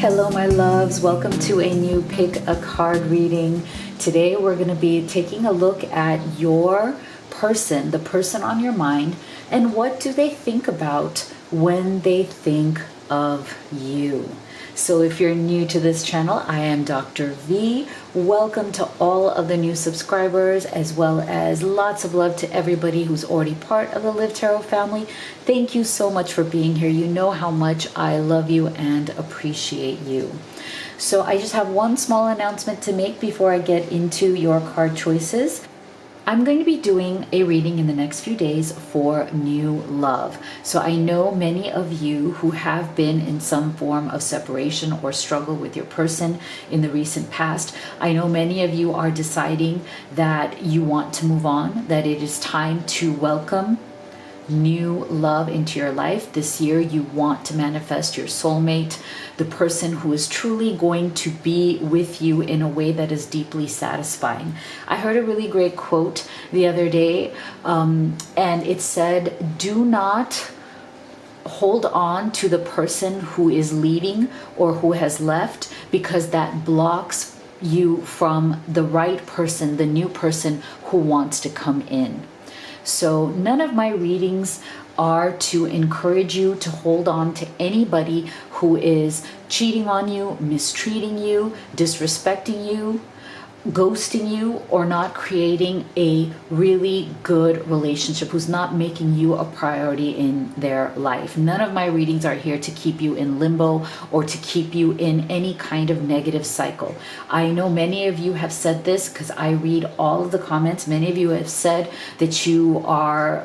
Hello, my loves. Welcome to a new Pick a Card reading. Today, we're going to be taking a look at your person, the person on your mind, and what do they think about when they think of you. So if you're new to this channel, I am Dr. V. Welcome to all of the new subscribers, as well as lots of love to everybody who's already part of the Live Tarot family. Thank you so much for being here. You know how much I love you and appreciate you. So I just have one small announcement to make before I get into your card choices. I'm going to be doing a reading in the next few days for new love. So I know many of you who have been in some form of separation or struggle with your person in the recent past. I know many of you are deciding that you want to move on, that it is time to welcome new love into your life. This year you want to manifest your soulmate, the person who is truly going to be with you in a way that is deeply satisfying. I heard a really great quote the other day, and it said, do not hold on to the person who is leaving or who has left, because that blocks you from the right person, the new person who wants to come in. So none of my readings are to encourage you to hold on to anybody who is cheating on you, mistreating you, disrespecting you, ghosting you, or not creating a really good relationship, who's not making you a priority in their life. None of my readings are here to keep you in limbo or to keep you in any kind of negative cycle. I know many of you have said this because I read all of the comments. Many of you have said that you are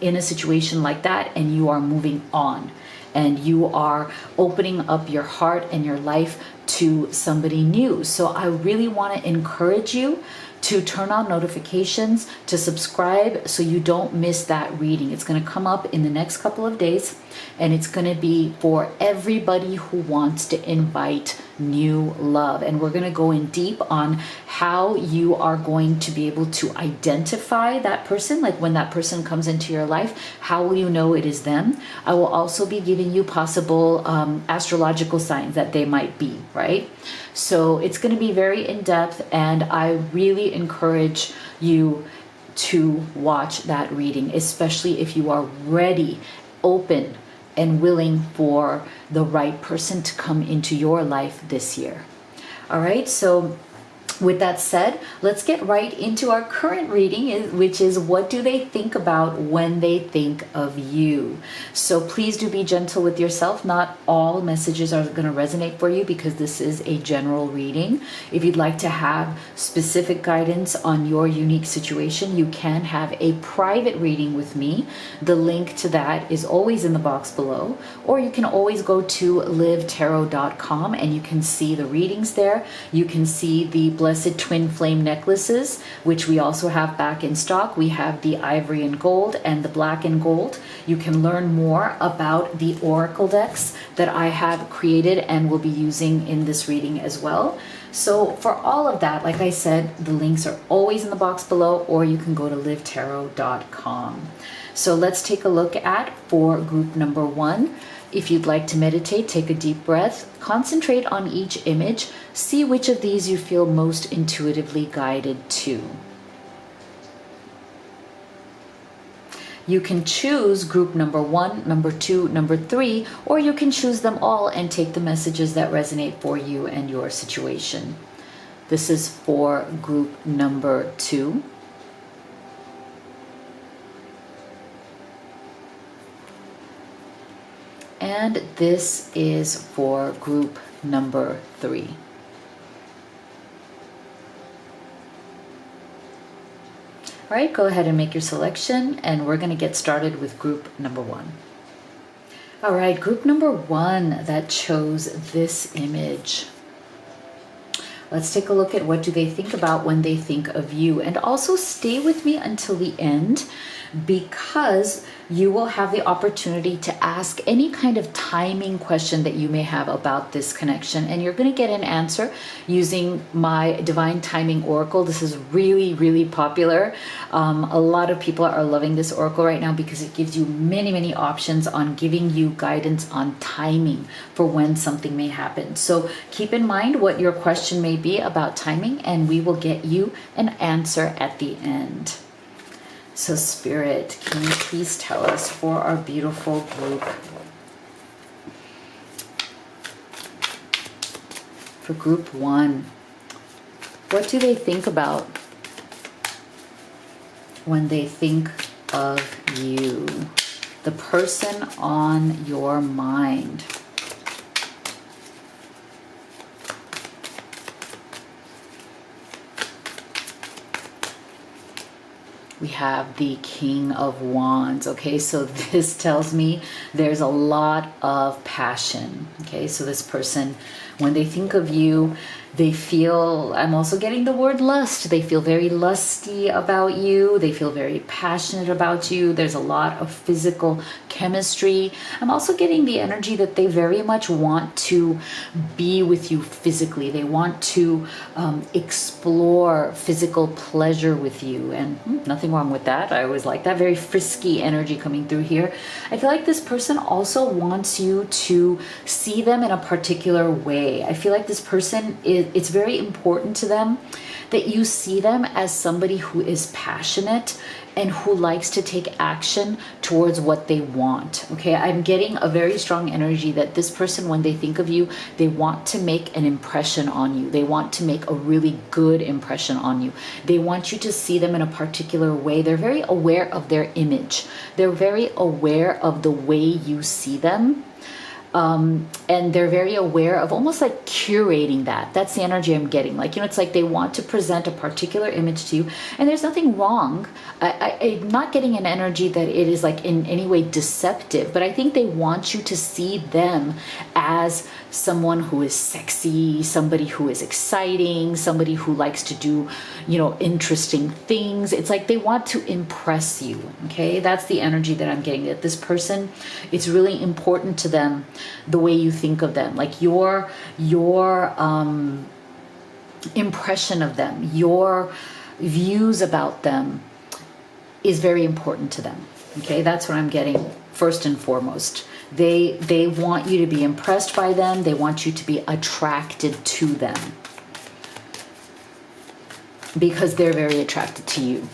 in a situation like that and you are moving on, and you are opening up your heart and your life to somebody new. So I really want to encourage you to turn on notifications, to subscribe so you don't miss that reading. It's going to come up in the next couple of days, and it's going to be for everybody who wants to invite new love. And we're going to go in deep on how you are going to be able to identify that person. Like when that person comes into your life, how will you know it is them? I will also be giving you possible astrological signs that they might be, right? So it's going to be very in-depth, and I really encourage you to watch that reading, especially if you are ready, open, and willing for the right person to come into your life this year. All right, so with that said, let's get right into our current reading, which is what do they think about when they think of you? So please do be gentle with yourself. Not all messages are going to resonate for you because this is a general reading. If you'd like to have specific guidance on your unique situation, you can have a private reading with me. The link to that is always in the box below, or you can always go to livetarot.com and you can see the readings there. You can see the Blessed Twin Flame necklaces, which we also have back in stock. We have the ivory and gold and the black and gold. You can learn more about the oracle decks that I have created and will be using in this reading as well. So for all of that, like I said, the links are always in the box below, or you can go to livetarot.com. So let's take a look at for group number one. If you'd like to meditate, take a deep breath, concentrate on each image, see which of these you feel most intuitively guided to. You can choose group number one, number two, number three, or you can choose them all and take the messages that resonate for you and your situation. This is for group number two. And this is for group number three. All right, go ahead and make your selection, and we're going to get started with group number one. All right, group number one that chose this image. Let's take a look at what do they think about when they think of you. And also stay with me until the end, because you will have the opportunity to ask any kind of timing question that you may have about this connection, and you're going to get an answer using my Divine Timing Oracle. This is really, really popular. A lot of people are loving this oracle right now because it gives you many, many options on giving you guidance on timing for when something may happen. So keep in mind what your question may be about timing, and we will get you an answer at the end. So Spirit, can you please tell us for our beautiful group, for group 1, what do they think about when they think of you? The person on your mind. We have the King of Wands. Okay, so this tells me there's a lot of passion. Okay, so this person, when they think of you, they feel, I'm also getting the word lust. They feel very lusty about you. They feel very passionate about you. There's a lot of physical chemistry. I'm also getting the energy that they very much want to be with you physically. They want to explore physical pleasure with you. And nothing wrong with that. I always like that. Very frisky energy coming through here. I feel like this person also wants you to see them in a particular way. I feel like this person it's very important to them that you see them as somebody who is passionate and who likes to take action towards what they want. Okay, I'm getting a very strong energy that this person, when they think of you, they want to make an impression on you. They want to make a really good impression on you. They want you to see them in a particular way. They're very aware of their image. They're very aware of the way you see them. And they're very aware of almost like curating that. That's the energy I'm getting. Like, you know, it's like they want to present a particular image to you, and there's nothing wrong. I'm not getting an energy that it is like in any way deceptive, but I think they want you to see them as someone who is sexy, somebody who is exciting, somebody who likes to do, you know, interesting things. It's like they want to impress you. Okay, that's the energy that I'm getting, that this person, it's really important to them the way you think of them, like your impression of them, your views about them is very important to them. Okay, that's what I'm getting first and foremost. They want you to be impressed by them. They want you to be attracted to them because they're very attracted to you.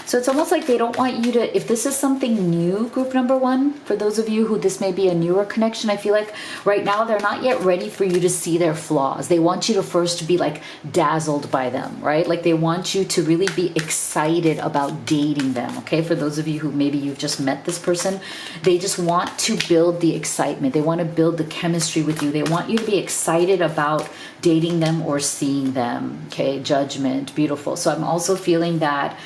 So it's almost like they don't want you to, if this is something new, group number 1, for those of you who this may be a newer connection, I feel like right now they're not yet ready for you to see their flaws. They want you to first be like dazzled by them, right? Like they want you to really be excited about dating them, okay? For those of you who maybe you've just met this person, they just want to build the excitement. They want to build the chemistry with you. They want you to be excited about dating them or seeing them, okay? Judgment, beautiful. So I'm also feeling that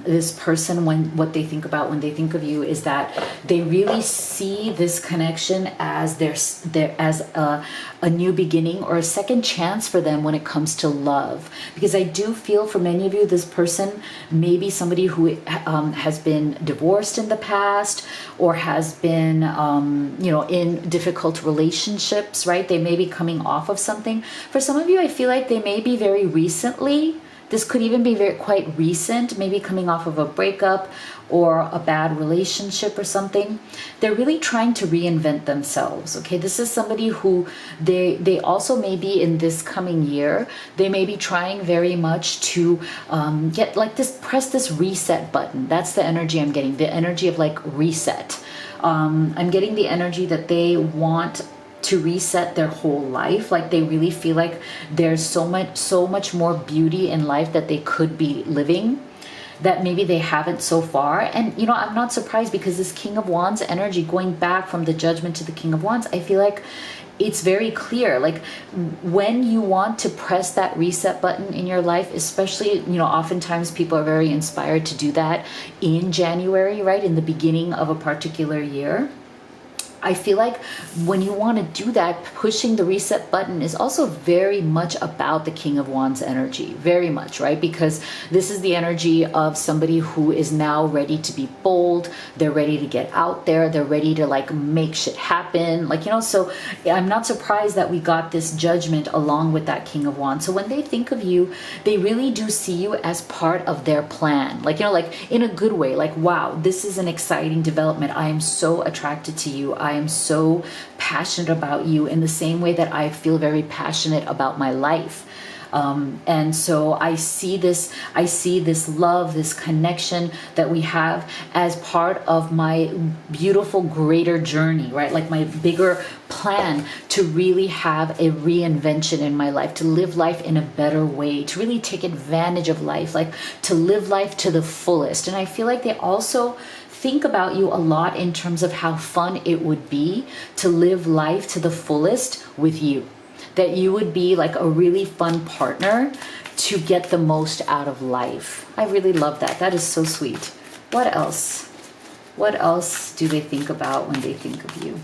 this person, what they think about when they think of you is that they really see this connection as a new beginning or a second chance for them when it comes to love. Because I do feel for many of you, this person may be somebody who has been divorced in the past or has been, you know, in difficult relationships, right? They may be coming off of something. For some of you, I feel like they may be very recently. This could even be quite recent, maybe coming off of a breakup or a bad relationship or something. They're really trying to reinvent themselves, okay? This is somebody who they also may be in this coming year. They may be trying very much to get like this, press this reset button. That's the energy I'm getting, the energy of like reset. I'm getting the energy that they want to reset their whole life. Like they really feel like there's so much more beauty in life that they could be living that maybe they haven't so far. And you know, I'm not surprised because this King of Wands energy, going back from the Judgment to the King of Wands, I feel like it's very clear. Like when you want to press that reset button in your life, especially, you know, oftentimes people are very inspired to do that in January, right? In the beginning of a particular year. I feel like when you want to do that, pushing the reset button is also very much about the King of Wands energy, very much, right? Because this is the energy of somebody who is now ready to be bold. They're ready to get out there. They're ready to like make shit happen. Like, you know, so I'm not surprised that we got this Judgment along with that King of Wands. So when they think of you, they really do see you as part of their plan. Like, you know, like in a good way, like, wow, this is an exciting development. I am so attracted to you. I am so passionate about you in the same way that I feel very passionate about my life. And so I see this love, this connection that we have as part of my beautiful greater journey, right? Like my bigger plan to really have a reinvention in my life, to live life in a better way, to really take advantage of life, like to live life to the fullest. And I feel like they also think about you a lot in terms of how fun it would be to live life to the fullest with you. That you would be like a really fun partner to get the most out of life. I really love that. That is so sweet. What else? What else do they think about when they think of you?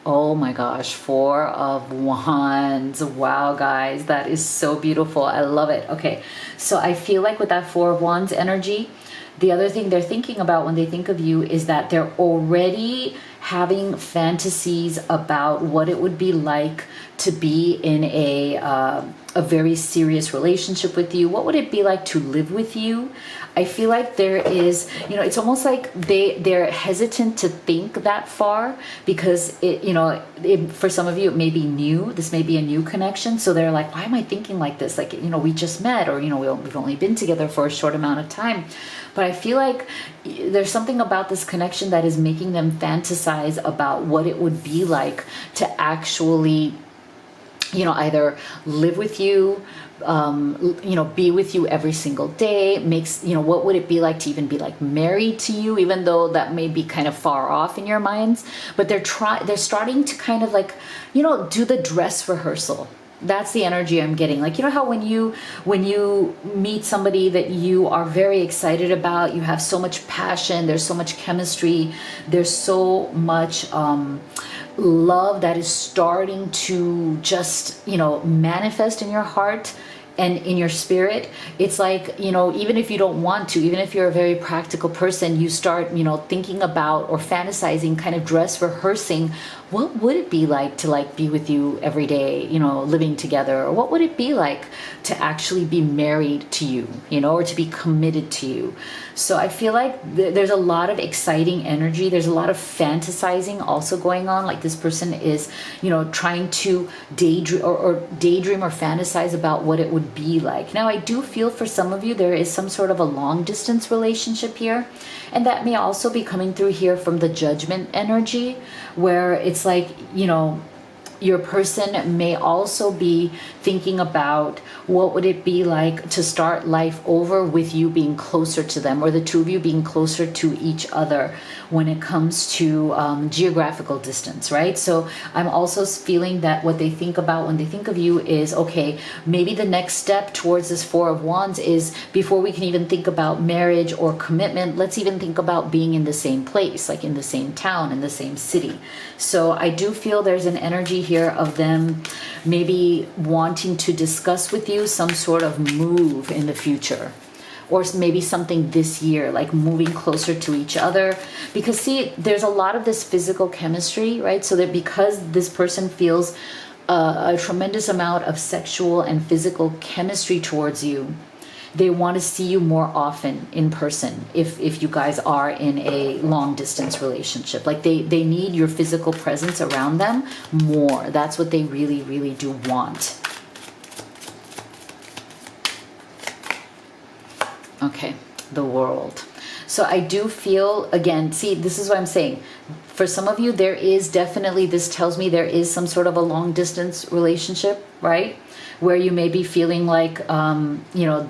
Oh my gosh, Four of Wands. Wow, guys, that is so beautiful. I love it. Okay, so I feel like with that Four of Wands energy, the other thing they're thinking about when they think of you is that they're already having fantasies about what it would be like to be in a very serious relationship with you. What would it be like to live with you? I feel like there is, you know, it's almost like they're hesitant to think that far because it, you know, for some of you it may be new. This may be a new connection, so they're like, why am I thinking like this? Like, you know, we just met, or you know, we've only been together for a short amount of time. But I feel like there's something about this connection that is making them fantasize about what it would be like to actually, you know, either live with you, you know, be with you every single day. Makes, you know, what would it be like to even be like married to you, even though that may be kind of far off in your minds. But they're starting to kind of like, you know, do the dress rehearsal. That's the energy I'm getting. Like, you know how when you meet somebody that you are very excited about, you have so much passion, there's so much chemistry, there's so much love that is starting to just, you know, manifest in your heart and in your spirit. It's like, you know, even if you don't want to, even if you're a very practical person, you start, you know, thinking about or fantasizing, kind of dress rehearsing, what would it be like to like be with you every day, you know, living together? Or what would it be like to actually be married to you, you know, or to be committed to you? So I feel like there's a lot of exciting energy. There's a lot of fantasizing also going on. Like this person is, you know, trying to daydream or fantasize about what it would be like. Now, I do feel for some of you, there is some sort of a long distance relationship here. And that may also be coming through here from the Judgment energy, where it's like, you know, your person may also be thinking about what would it be like to start life over with you being closer to them, or the two of you being closer to each other when it comes to geographical distance, right? So I'm also feeling that what they think about when they think of you is, okay, maybe the next step towards this Four of Wands is, before we can even think about marriage or commitment, let's even think about being in the same place, like in the same town, in the same city. So I do feel there's an energy here of them maybe wanting to discuss with you some sort of move in the future, or maybe something this year, like moving closer to each other. Because see, there's a lot of this physical chemistry, right? So that because this person feels a tremendous amount of sexual and physical chemistry towards you, they want to see you more often in person if you guys are in a long distance relationship. Like they need your physical presence around them more. That's what they really, really do want. Okay, the World. So I do feel, again, see, this is what I'm saying. For some of you, there is definitely, this tells me there is some sort of a long distance relationship, right? Where you may be feeling like, you know,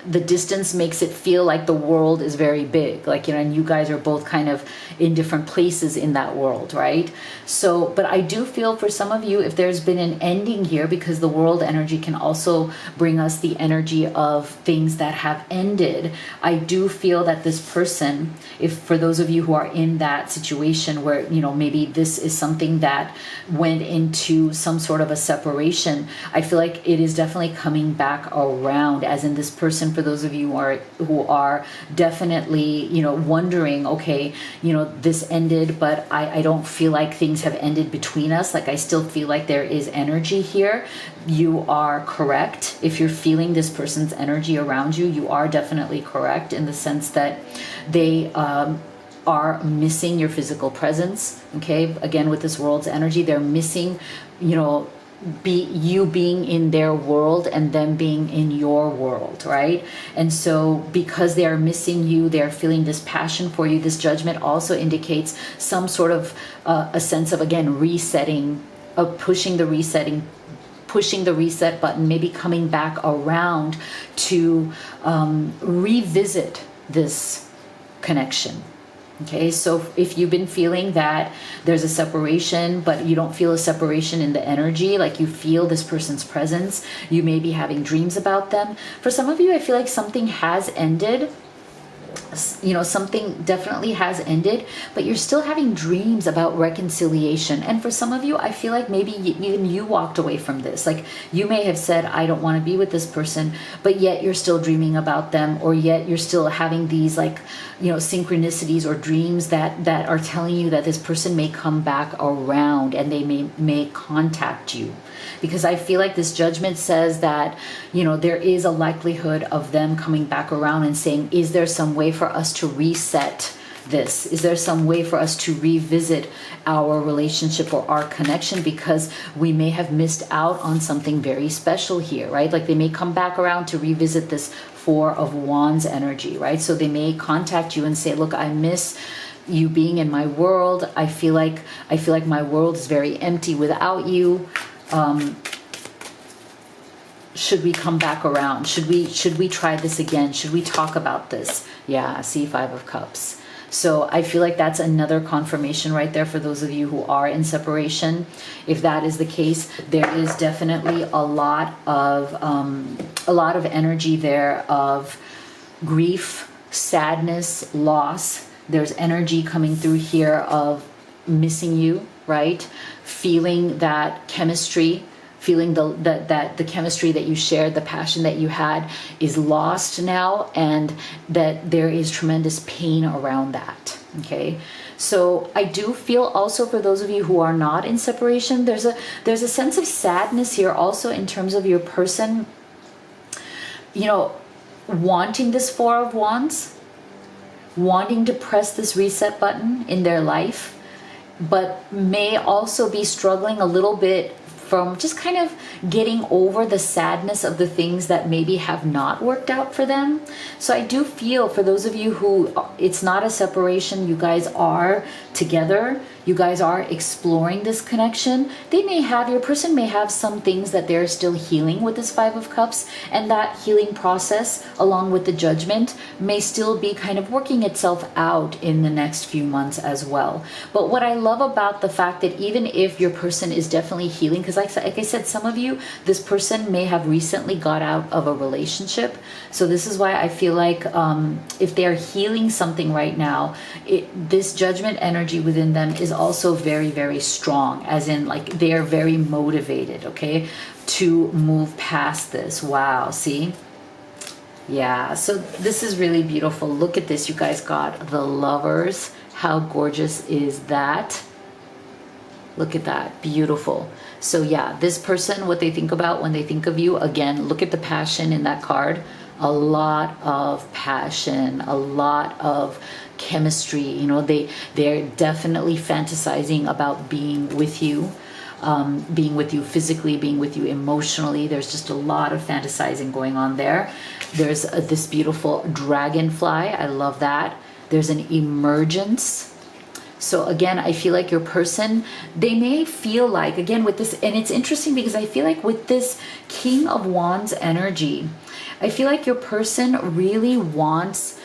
the distance makes it feel like the world is very big, like, you know, and you guys are both kind of in different places in that world, right? So, but I do feel for some of you, if there's been an ending here, because the world energy can also bring us the energy of things that have ended, I do feel that this person, if for those of you who are in that situation where, you know, maybe this is something that went into some sort of a separation, I feel like it is definitely coming back around, as in this person, for those of you who are definitely, you know, wondering, okay, you know, this ended, but I don't feel like things have ended between us. Like, I still feel like there is energy here. You are correct. If you're feeling this person's energy around you, you are definitely correct in the sense that they are missing your physical presence. Okay, again, with this world's energy, they're missing, you know, you being in their world and them being in your world, right? And so because they are missing you, they're feeling this passion for you. This judgment also indicates some sort of a sense of, again, resetting, of pushing the reset button, maybe coming back around to revisit this connection. Okay, so if you've been feeling that there's a separation, but you don't feel a separation in the energy, like you feel this person's presence, you may be having dreams about them. For some of you, I feel like something has ended. You know, something definitely has ended, but you're still having dreams about reconciliation. And for some of you, I feel like maybe even you walked away from this. Like, you may have said, I don't want to be with this person, but yet you're still dreaming about them, or yet you're still having these, like, you know, synchronicities or dreams that are telling you that this person may come back around and they may contact you. Because I feel like this judgment says that, you know, there is a likelihood of them coming back around and saying, is there some way for us to reset this? Is there some way for us to revisit our relationship or our connection? Because we may have missed out on something very special here, right? Like, they may come back around to revisit this Four of Wands energy, right? So they may contact you and say, look, I miss you being in my world. I feel like my world is very empty without you. Should we come back around? Should we try this again? Should we talk about this? Yeah, see, Five of Cups. So I feel like that's another confirmation right there for those of you who are in separation. If that is the case, there is definitely a lot of energy there of grief, sadness, loss. There's energy coming through here of missing you, right? Feeling that chemistry, feeling that the chemistry that you shared, the passion that you had is lost now, and that there is tremendous pain around that. Okay, so I do feel also for those of you who are not in separation, there's a sense of sadness here also in terms of your person, you know, wanting this Four of Wands, wanting to press this reset button in their life, but may also be struggling a little bit from just kind of getting over the sadness of the things that maybe have not worked out for them. So I do feel for those of you who it's not a separation, you guys are together, you guys are exploring this connection. Your person may have some things that they're still healing with this Five of Cups, and that healing process along with the judgment may still be kind of working itself out in the next few months as well. But what I love about the fact that even if your person is definitely healing, because like I said, some of you, this person may have recently got out of a relationship. So this is why I feel like if they're healing something right now, this judgment energy within them is also very, very strong, as in like they are very motivated, okay, to move past this. Wow, see? Yeah, so this is really beautiful. Look at this, you guys got the Lovers. How gorgeous is that? Look at that, beautiful. So yeah, this person, what they think about when they think of you, again, look at the passion in that card. A lot of passion, a lot of chemistry. You know, they're definitely fantasizing about being with you physically, being with you emotionally. There's just a lot of fantasizing going on there. There's this beautiful dragonfly. I love that. There's an emergence. So again, I feel like your person, they may feel like, again, with this, and it's interesting because I feel like with this King of Wands energy, I feel like your person really wants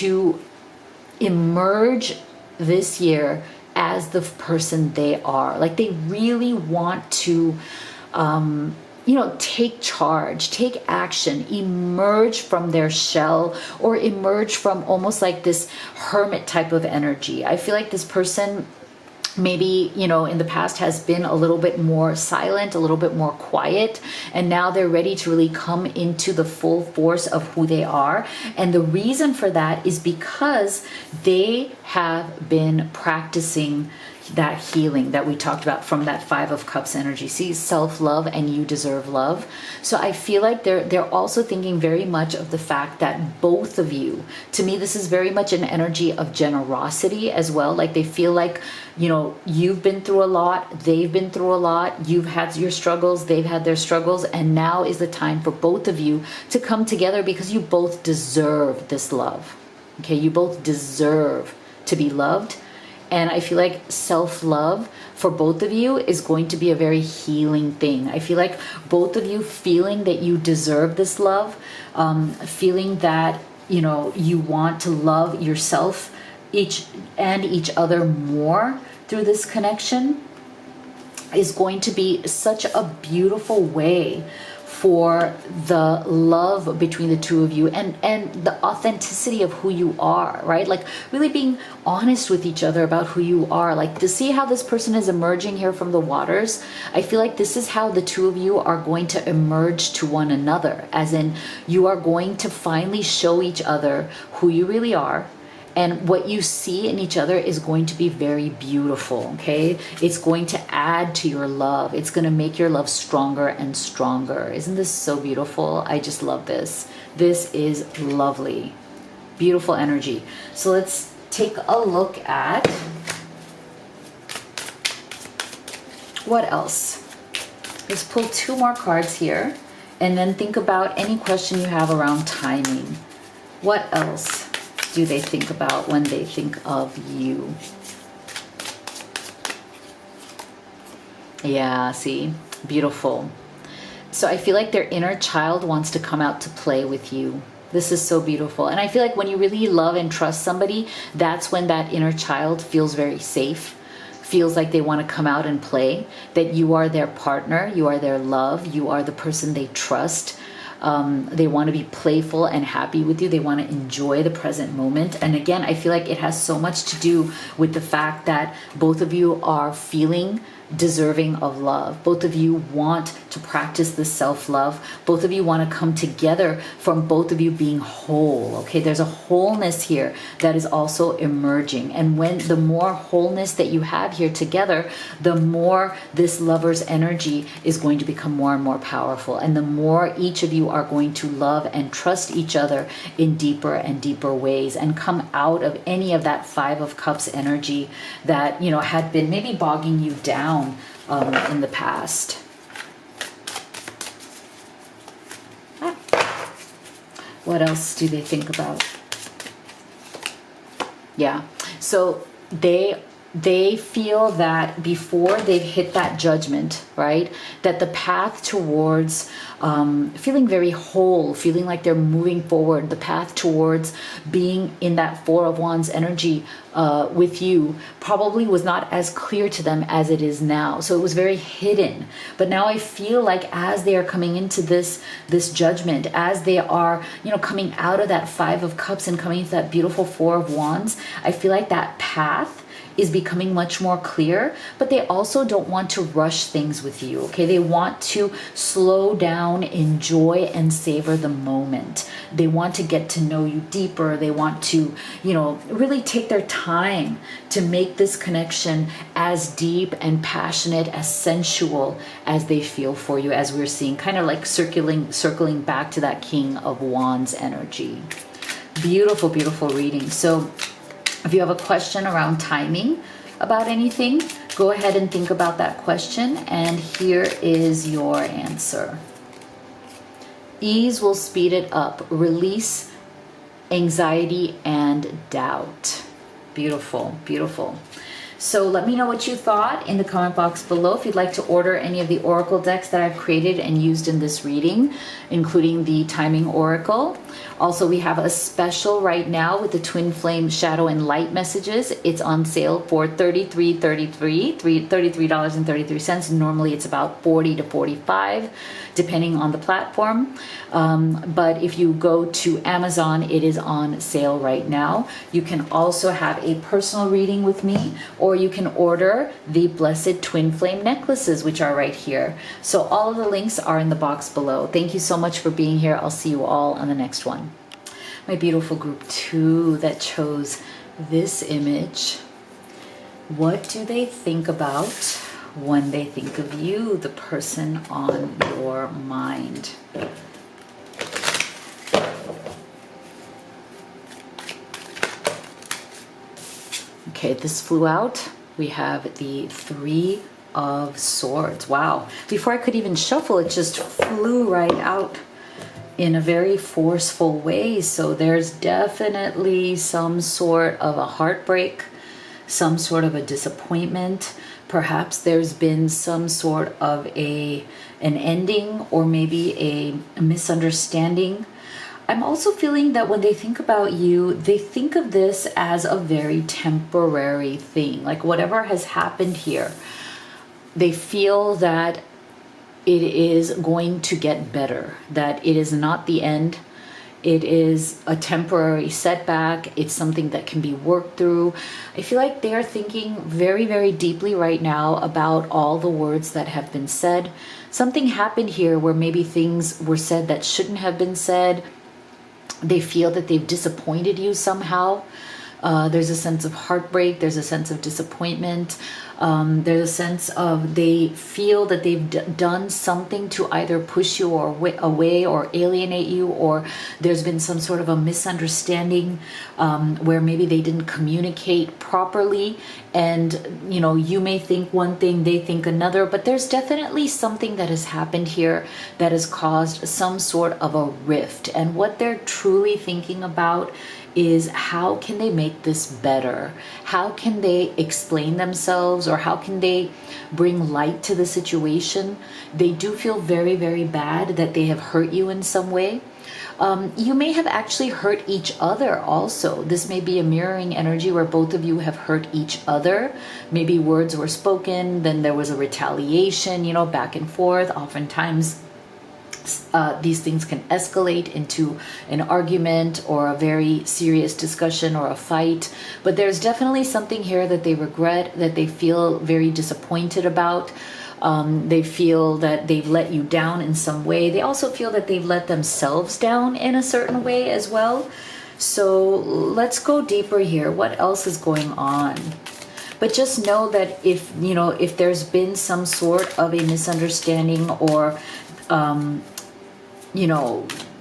to emerge this year as the person they are. Like they really want to take charge, take action, emerge from their shell, or emerge from almost like this hermit type of energy. I feel like this person maybe, in the past has been a little bit more silent, a little bit more quiet, and now they're ready to really come into the full force of who they are. And the reason for that is because they have been practicing that healing that we talked about from that Five of Cups energy. See, self-love, and you deserve love. So I feel like they're also thinking very much of the fact that both of you, to me, this is very much an energy of generosity as well. Like they feel like, you've been through a lot, they've been through a lot, you've had your struggles, they've had their struggles, and now is the time for both of you to come together because you both deserve this love. Okay, you both deserve to be loved. And I feel like self-love for both of you is going to be a very healing thing. I feel like both of you feeling that you deserve this love, feeling that, you want to love yourself, each other more through this connection, is going to be such a beautiful way for the love between the two of you, and the authenticity of who you are, right? Like really being honest with each other about who you are. Like to see how this person is emerging here from the waters, I feel like this is how the two of you are going to emerge to one another, as in you are going to finally show each other who you really are. And what you see in each other is going to be very beautiful, okay? It's going to add to your love. It's going to make your love stronger and stronger. Isn't this so beautiful? I just love this. This is lovely. Beautiful energy. So let's take a look at what else. Let's pull two more cards here and then think about any question you have around timing. What else do they think about when they think of you? Yeah, see, beautiful. So I feel like their inner child wants to come out to play with you. This is so beautiful. And I feel like when you really love and trust somebody, that's when that inner child feels very safe, feels like they want to come out and play, that you are their partner, you are their love, you are the person they trust. They want to be playful and happy with you. They want to enjoy the present moment. And again, I feel like it has so much to do with the fact that both of you are feeling deserving of love. Both of you want to practice this self-love. Both of you want to come together from both of you being whole. Okay, there's a wholeness here that is also emerging. And when the more wholeness that you have here together, the more this lover's energy is going to become more and more powerful. And the more each of you are going to love and trust each other in deeper and deeper ways, and come out of any of that Five of Cups energy that, had been maybe bogging you down in the past. What else do they think about? Yeah, so they feel that before they've hit that judgment, right, that the path towards feeling very whole, feeling like they're moving forward, the path towards being in that Four of Wands energy with you probably was not as clear to them as it is now. So it was very hidden. But now I feel like as they are coming into this judgment, as they are, coming out of that Five of Cups and coming into that beautiful Four of Wands, I feel like that path is becoming much more clear, but they also don't want to rush things with you, okay? They want to slow down, enjoy, and savor the moment. They want to get to know you deeper. They want to, really take their time to make this connection as deep and passionate, as sensual as they feel for you, as we're seeing, kind of like circling back to that King of Wands energy. Beautiful, beautiful reading. So if you have a question around timing about anything, go ahead and think about that question, and here is your answer. Ease will speed it up. Release anxiety and doubt. Beautiful, beautiful. So let me know what you thought in the comment box below. If you'd like to order any of the oracle decks that I've created and used in this reading, including the timing oracle. Also, we have a special right now with the twin flame shadow and light messages. It's on sale for $33.33. Normally it's about $40 to $45 depending on the platform. But if you go to Amazon, it is on sale right now. You can also have a personal reading with me, or you can order the Blessed Twin Flame necklaces, which are right here. So all of the links are in the box below. Thank you so much for being here. I'll see you all on the next one. My beautiful group 2 that chose this image. What do they think about when they think of you, the person on your mind? Okay, this flew out. We have the 3 of Swords. Wow. Before I could even shuffle, it just flew right out in a very forceful way. So there's definitely some sort of a heartbreak, some sort of a disappointment. Perhaps there's been some sort of an ending, or maybe a misunderstanding. I'm also feeling that when they think about you, they think of this as a very temporary thing. Like whatever has happened here, they feel that it is going to get better, that it is not the end. It is a temporary setback. It's something that can be worked through. I feel like they are thinking very, very deeply right now about all the words that have been said. Something happened here where maybe things were said that shouldn't have been said. They feel that they've disappointed you somehow. There's a sense of heartbreak. There's a sense of disappointment. There's a sense of they feel that they've done something to either push you or away or alienate you, or there's been some sort of a misunderstanding where maybe they didn't communicate properly, and you may think one thing, they think another, but there's definitely something that has happened here that has caused some sort of a rift. And what they're truly thinking about is how can they make this better? How can they explain themselves, or how can they bring light to the situation? They do feel very, very bad that they have hurt you in some way. You may have actually hurt each other also. This may be a mirroring energy where both of you have hurt each other. Maybe words were spoken, then there was a retaliation, back and forth. Oftentimes, these things can escalate into an argument or a very serious discussion or a fight. But there's definitely something here that they regret, that they feel very disappointed about. They feel that they've let you down in some way. They also feel that they've let themselves down in a certain way as well. So let's go deeper here. What else is going on? But just know that if there's been some sort of a misunderstanding, or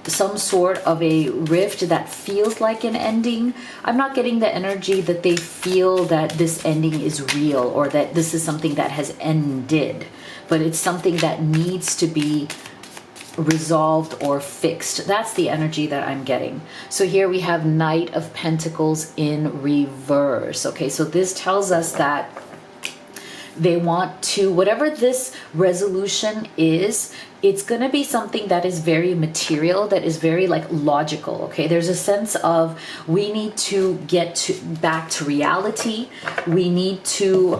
some sort of a rift that feels like an ending, I'm not getting the energy that they feel that this ending is real, or that this is something that has ended, but it's something that needs to be resolved or fixed. That's the energy that I'm getting. So here we have Knight of Pentacles in reverse. Okay, so this tells us that they want to, whatever this resolution is, it's going to be something that is very material, that is very logical. Okay, there's a sense of we need to get back to reality. We need to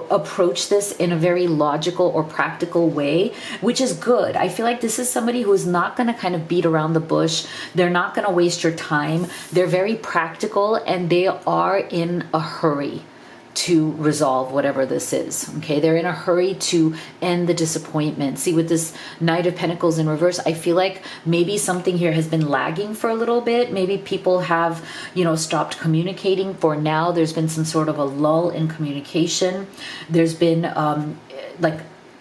approach this in a very logical or practical way, which is good. I feel like this is somebody who is not going to kind of beat around the bush. They're not going to waste your time. They're very practical, and they are in a hurry to resolve whatever this is. Okay, they're in a hurry to end the disappointment. See, with this Knight of Pentacles in reverse, I feel like maybe something here has been lagging for a little bit. Maybe people have stopped communicating for now. There's been some sort of a lull in communication. There's been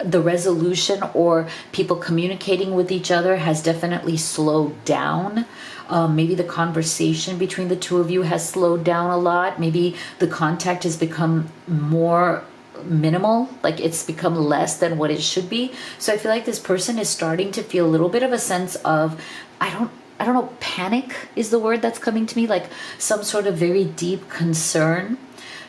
the resolution or people communicating with each other has definitely slowed down. Maybe the conversation between the two of you has slowed down a lot. Maybe the contact has become more minimal, like it's become less than what it should be. So I feel like this person is starting to feel a little bit of a sense of, I don't know, panic is the word that's coming to me, like some sort of very deep concern.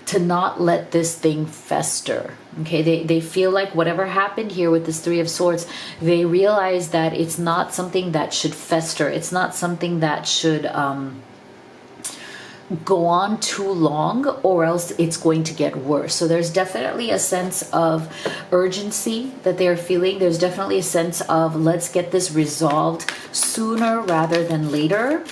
to not let this thing fester. Okay, they feel like whatever happened here with this Three of Swords, they realize that it's not something that should fester. It's not something that should go on too long, or else it's going to get worse. So there's definitely a sense of urgency that they're feeling. There's definitely a sense of, let's get this resolved sooner rather than later.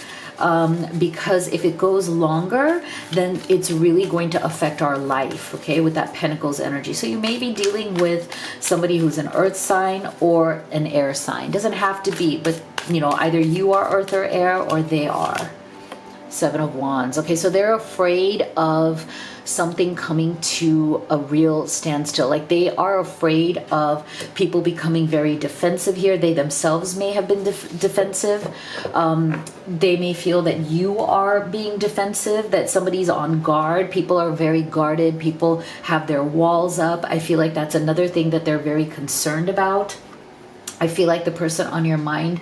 Because if it goes longer, then it's really going to affect our life, okay, with that Pentacles energy. So you may be dealing with somebody who's an earth sign or an air sign. Doesn't have to be, but you know, either you are earth or air, or they are. Seven of Wands. Okay, so they're afraid of something coming to a real standstill. Like they are afraid of people becoming very defensive here. They themselves may have been defensive. They may feel that you are being defensive, that somebody's on guard. People are very guarded. People have their walls up. I feel like that's another thing that they're very concerned about. I feel like the person on your mind,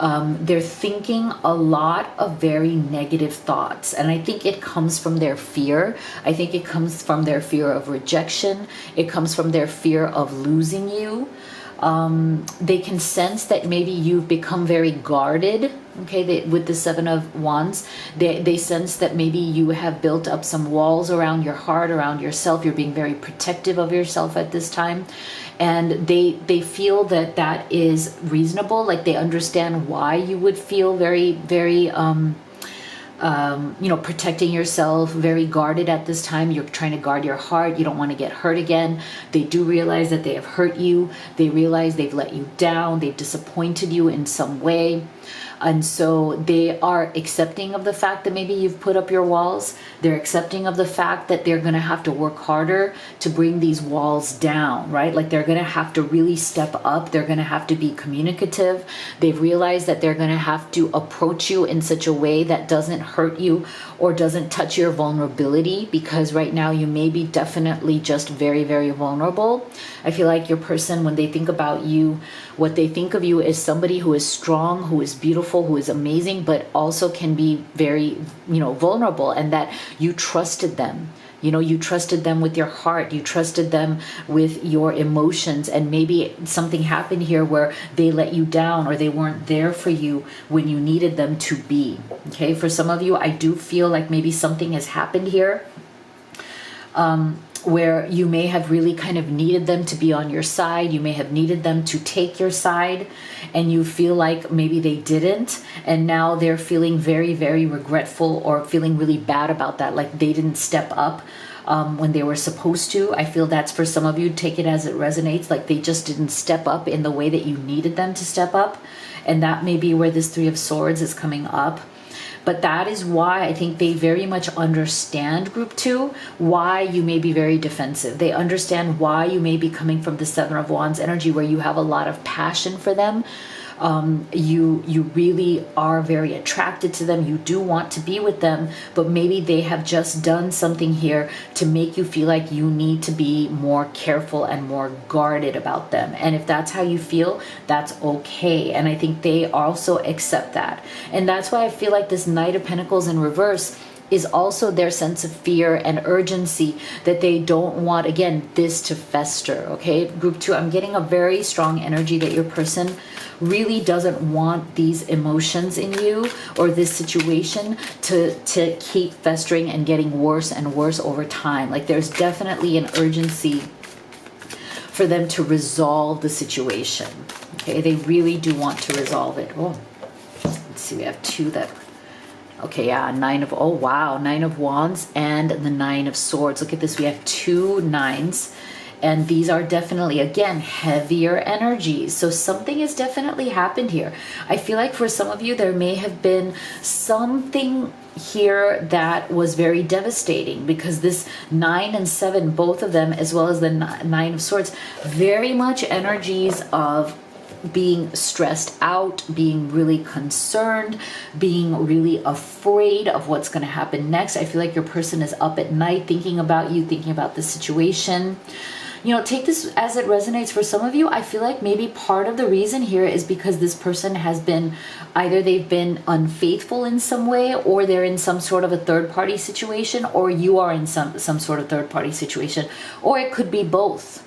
they're thinking a lot of very negative thoughts. And I think it comes from their fear. I think it comes from their fear of rejection. It comes from their fear of losing you. They can sense that maybe you've become very guarded. Okay, with the Seven of Wands, they sense that maybe you have built up some walls around your heart, around yourself. You're being very protective of yourself at this time. And they feel that that is reasonable. Like they understand why you would feel very, very, protecting yourself, very guarded at this time. You're trying to guard your heart. You don't want to get hurt again. They do realize that they have hurt you. They realize they've let you down. They've disappointed you in some way. And so they are accepting of the fact that maybe you've put up your walls. They're accepting of the fact that they're going to have to work harder to bring these walls down, right? Like they're going to have to really step up. They're going to have to be communicative. They've realized that they're going to have to approach you in such a way that doesn't hurt you or doesn't touch your vulnerability, because right now you may be definitely just very, very vulnerable. I feel like your person, when they think about you, what they think of you is somebody who is strong, who is beautiful, who is amazing, but also can be very, vulnerable, and that you trusted them. You trusted them with your heart. You trusted them with your emotions. And maybe something happened here where they let you down, or they weren't there for you when you needed them to be. Okay, for some of you, I do feel like maybe something has happened here. Where you may have really kind of needed them to be on your side. You may have needed them to take your side, and you feel like maybe they didn't. And now they're feeling very, very regretful, or feeling really bad about that. Like they didn't step up when they were supposed to. I feel that's for some of you. Take it as it resonates. Like they just didn't step up in the way that you needed them to step up. And that may be where this Three of Swords is coming up. But that is why I think they very much understand, group 2, why you may be very defensive. They understand why you may be coming from the Seven of Wands energy, where you have a lot of passion for them. You really are very attracted to them. You do want to be with them, but maybe they have just done something here to make you feel like you need to be more careful and more guarded about them. And if that's how you feel, that's okay. And I think they also accept that. And that's why I feel like this Knight of Pentacles in reverse is also their sense of fear and urgency, that they don't want, again, this to fester. Okay, group 2, I'm getting a very strong energy that your person really doesn't want these emotions in you, or this situation to keep festering and getting worse and worse over time. Like there's definitely an urgency for them to resolve the situation. Okay, they really do want to resolve it. Oh, let's see, we have 2 that... Okay, yeah, Nine of Wands and the Nine of Swords. Look at this, we have 2 nines. And these are definitely, again, heavier energies. So something has definitely happened here. I feel like for some of you, there may have been something here that was very devastating, because this 9 and 7, both of them, as well as the Nine of Swords, very much energies of being stressed out, being really concerned, being really afraid of what's going to happen next. I feel like your person is up at night thinking about you, thinking about the situation. take this as it resonates. For some of you, I feel like maybe part of the reason here is because this person has been, either they've been unfaithful in some way, or they're in some sort of a third party situation, or you are in some sort of third party situation, or it could be both.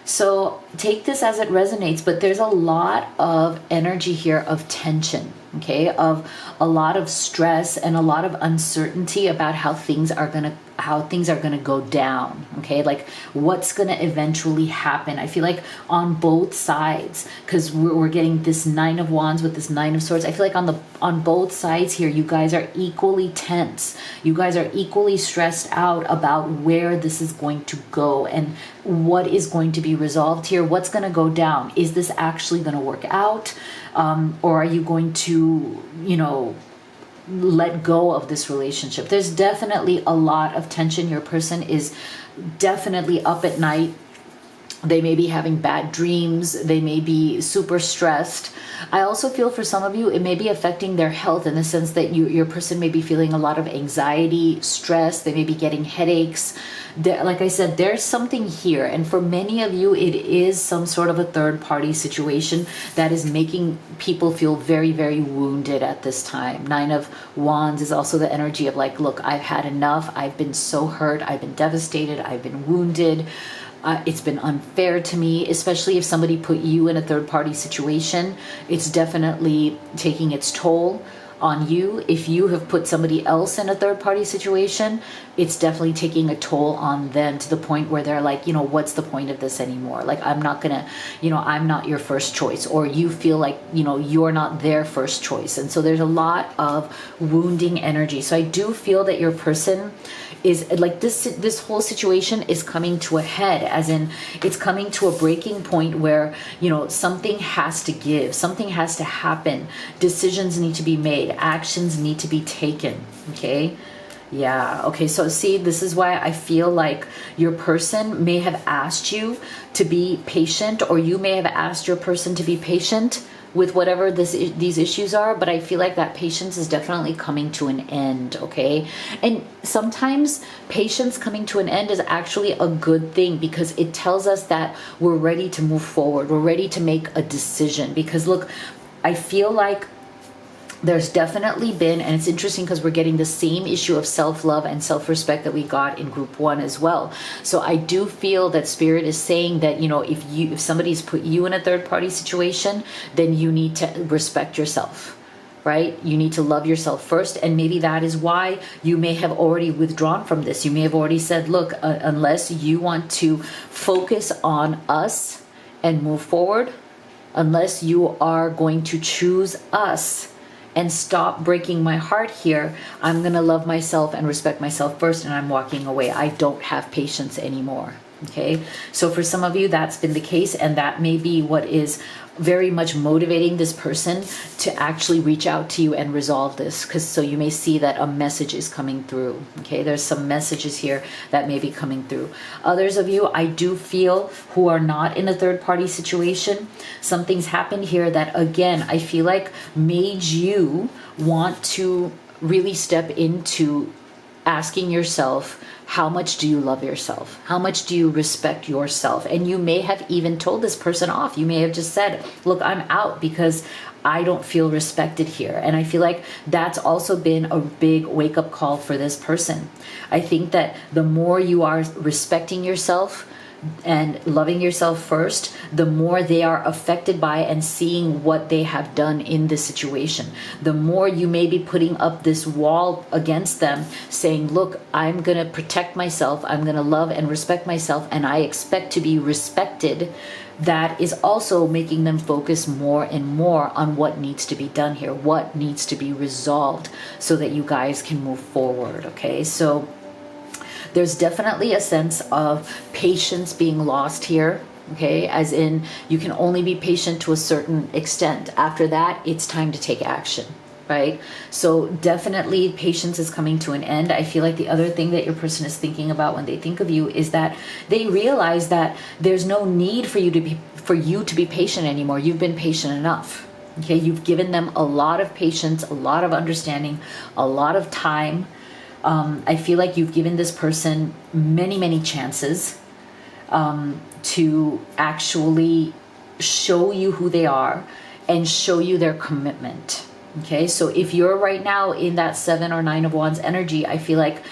So take this as it resonates, but there's a lot of energy here of tension, okay, of a lot of stress and a lot of uncertainty about how things are going to go down, okay, like what's going to eventually happen. I feel like on both sides, because we're getting this Nine of Wands with this Nine of Swords. I feel like on both sides here, you guys are equally tense. You guys are equally stressed out about where this is going to go and what is going to be resolved here. What's going to go down? Is this actually going to work out? Or are you going to, let go of this relationship? There's definitely a lot of tension. Your person is definitely up at night. They may be having bad dreams. They may be super stressed. I also feel for some of you, it may be affecting their health in the sense that your person may be feeling a lot of anxiety, stress. They may be getting headaches. Like I said, there's something here. And for many of you, it is some sort of a third party situation that is making people feel very, very wounded at this time. Nine of Wands is also the energy of like, look, I've had enough. I've been so hurt. I've been devastated. I've been wounded. It's been unfair to me, especially if somebody put you in a third party situation. It's definitely taking its toll on you. If you have put somebody else in a third party situation, it's definitely taking a toll on them to the point where they're like, what's the point of this anymore? Like, I'm not gonna, I'm not your first choice, or you feel like, you're not their first choice. And so there's a lot of wounding energy. So I do feel that your person is like this whole situation is coming to a head, as in it's coming to a breaking point where, something has to give, something has to happen. Decisions need to be made, actions need to be taken. Okay. Yeah. Okay. So see, this is why I feel like your person may have asked you to be patient, or you may have asked your person to be patient with whatever these issues are, but I feel like that patience is definitely coming to an end, okay? And sometimes patience coming to an end is actually a good thing, because it tells us that we're ready to move forward. We're ready to make a decision, because look, I feel like there's definitely been, and it's interesting because we're getting the same issue of self-love and self-respect that we got in group 1 as well. So I do feel that Spirit is saying that, if somebody's put you in a third party situation, then you need to respect yourself, right? You need to love yourself first. And maybe that is why you may have already withdrawn from this. You may have already said, look, unless you want to focus on us and move forward, unless you are going to choose us and stop breaking my heart here, I'm going to love myself and respect myself first, and I'm walking away. I don't have patience anymore. Okay. So for some of you, that's been the case, and that may be what is very much motivating this person to actually reach out to you and resolve this. So you may see that a message is coming through. Okay. There's some messages here that may be coming through. Others of you, I do feel, who are not in a third party situation, something's happened here that, again, I feel like made you want to really step into asking yourself, how much do you love yourself? How much do you respect yourself? And you may have even told this person off. You may have just said, look, I'm out because I don't feel respected here. And I feel like that's also been a big wake-up call for this person. I think that the more you are respecting yourself and loving yourself first, the more they are affected by and seeing what they have done in this situation. The more you may be putting up this wall against them, saying, look, I'm going to protect myself, I'm going to love and respect myself, and I expect to be respected. That is also making them focus more and more on what needs to be done here, what needs to be resolved, so that you guys can move forward. Okay, so there's definitely a sense of patience being lost here, okay? As in, you can only be patient to a certain extent. After that, it's time to take action, right? So definitely patience is coming to an end. I feel like the other thing that your person is thinking about when they think of you is that they realize that there's no need for you to be patient anymore. You've been patient enough, okay? You've given them a lot of patience, a lot of understanding, a lot of time. I feel like you've given this person many, many chances. to actually show you who they are and show you their commitment. Okay, so if you're right now in that 7 or 9 of Wands energy, I feel like,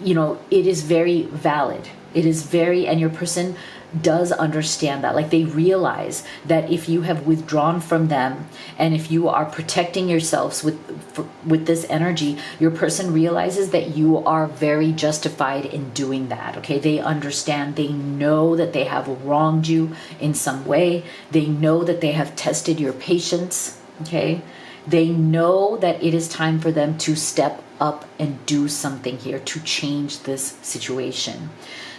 you know, it is very valid. It is very, and your person does understand that. Like, they realize that if you have withdrawn from them and if you are protecting yourselves with this energy, your person realizes that you are very justified in doing that. Okay, they understand, they know that they have wronged you in some way, they know that they have tested your patience. Okay, they know that it is time for them to step up and do something here to change this situation.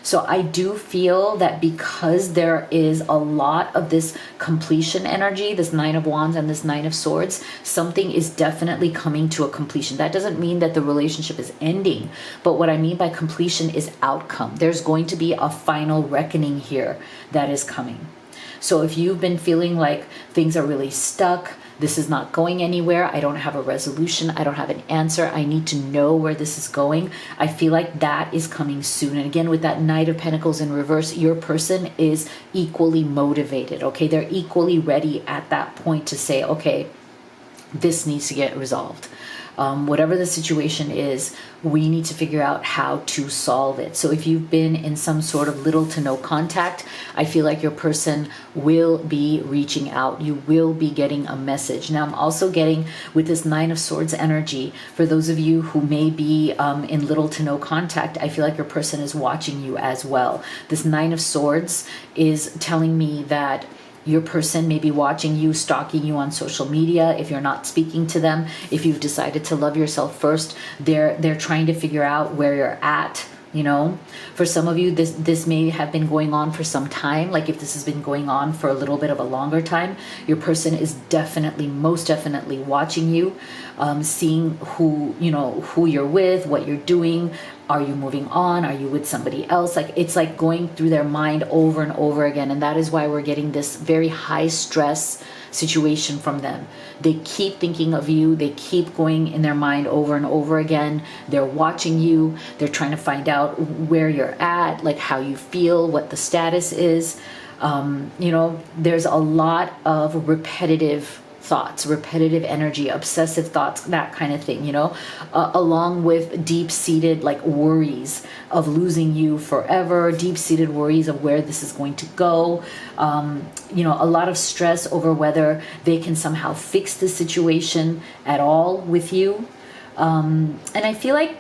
So I do feel that because there is a lot of this completion energy, this 9 of Wands and this 9 of Swords, something is definitely coming to a completion. That doesn't mean that the relationship is ending, but what I mean by completion is outcome. There's going to be a final reckoning here that is coming. So if you've been feeling like things are really stuck, this is not going anywhere, I don't have a resolution, I don't have an answer, I need to know where this is going, I feel like that is coming soon. And again, with that Knight of Pentacles in reverse, your person is equally motivated. Okay, they're equally ready at that point to say, okay, this needs to get resolved. Whatever the situation is, we need to figure out how to solve it. So if you've been in some sort of little to no contact, I feel like your person will be reaching out. You will be getting a message. Now, I'm also getting, with this 9 of Swords energy, for those of you who may be in little to no contact, I feel like your person is watching you as well. This 9 of Swords is telling me that your person may be watching you, stalking you on social media. If you're not speaking to them, if you've decided to love yourself first, they're trying to figure out where you're at. You know, for some of you, this may have been going on for some time. Like, if this has been going on for a little bit of a longer time, your person is definitely, most definitely watching you, seeing who you're with, what you're doing. Are you moving on? Are you with somebody else? Like, it's like going through their mind over and over again. And that is why we're getting this very high stress situation from them. They keep thinking of you. They keep going in their mind over and over again. They're watching you. They're trying to find out where you're at, like how you feel, what the status is. You know, there's a lot of repetitive thoughts, repetitive energy, obsessive thoughts, that kind of thing, you know, along with deep-seated like worries of losing you forever, deep-seated worries of where this is going to go, you know, a lot of stress over whether they can somehow fix the situation at all with you. And I feel like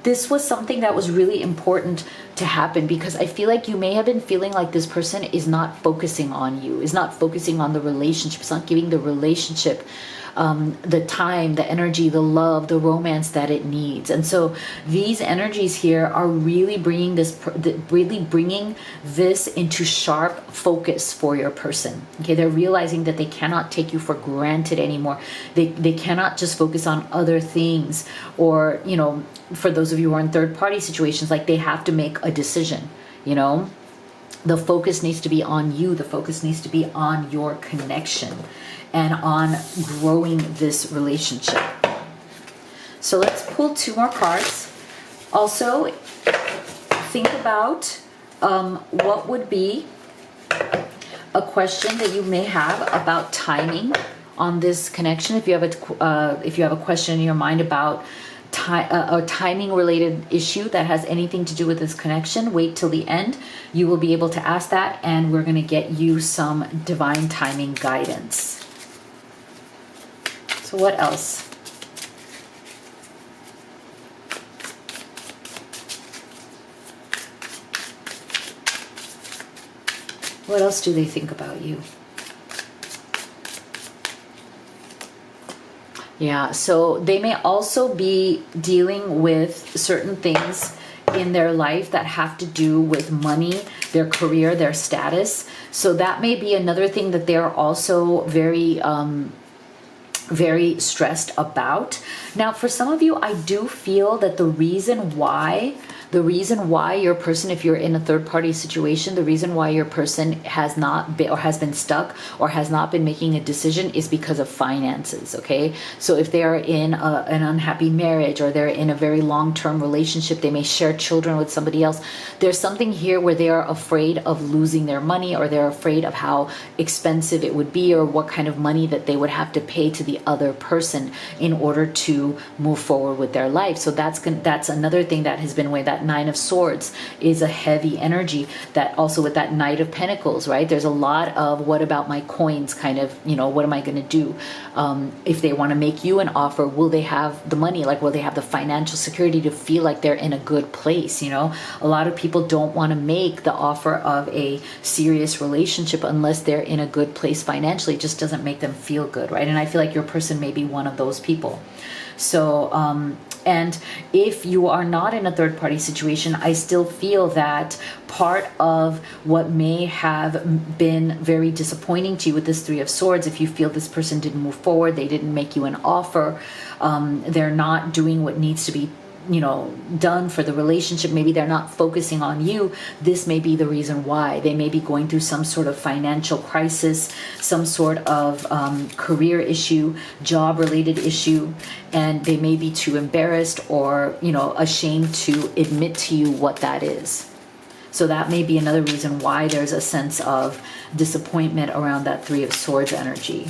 this was something that was really important to happen, because I feel like you may have been feeling like this person is not focusing on you, is not focusing on the relationship, it's not giving the relationship the time, the energy, the love, the romance that it needs. And so these energies here are really bringing this into sharp focus for your person. Okay, they're realizing that they cannot take you for granted anymore. They cannot just focus on other things, or, you know, for those of you who are in third party situations, like, they have to make a decision. You know, the focus needs to be on you. The focus needs to be on your connection and on growing this relationship. So let's pull 2 more cards. Also, think about what would be a question that you may have about timing on this connection. If you have a question in your mind about a timing related issue that has anything to do with this connection, wait till the end. You will be able to ask that, and we're going to get you some divine timing guidance. So what else? What else do they think about you? Yeah, so they may also be dealing with certain things in their life that have to do with money, their career, their status. So that may be another thing that they're also very stressed about. Now, for some of you, I do feel that the reason why The reason why your person, if you're in a third party situation, the reason why your person has not been or has been stuck or has not been making a decision is because of finances. Okay, so if they are in an unhappy marriage, or they're in a very long-term relationship, they may share children with somebody else. There's something here where they are afraid of losing their money, or they're afraid of how expensive it would be, or what kind of money that they would have to pay to the other person in order to move forward with their life. So that's another thing that has been weighing. That Nine of Swords is a heavy energy. That also with that Knight of Pentacles, right? There's a lot of what about my coins kind of, what am I going to do? If they want to make you an offer, will they have the money? Like, will they have the financial security to feel like they're in a good place? A lot of people don't want to make the offer of a serious relationship unless they're in a good place financially. It just doesn't make them feel good, right? And I feel like your person may be one of those people. So, and if you are not in a third party situation, I still feel that part of what may have been very disappointing to you with this Three of Swords, if you feel this person didn't move forward, they didn't make you an offer, they're not doing what needs to be done for the relationship, maybe they're not focusing on you, this may be the reason why. They may be going through some sort of financial crisis, some sort of career issue, job related issue, and they may be too embarrassed or ashamed to admit to you what that is. So that may be another reason why there's a sense of disappointment around that Three of Swords energy.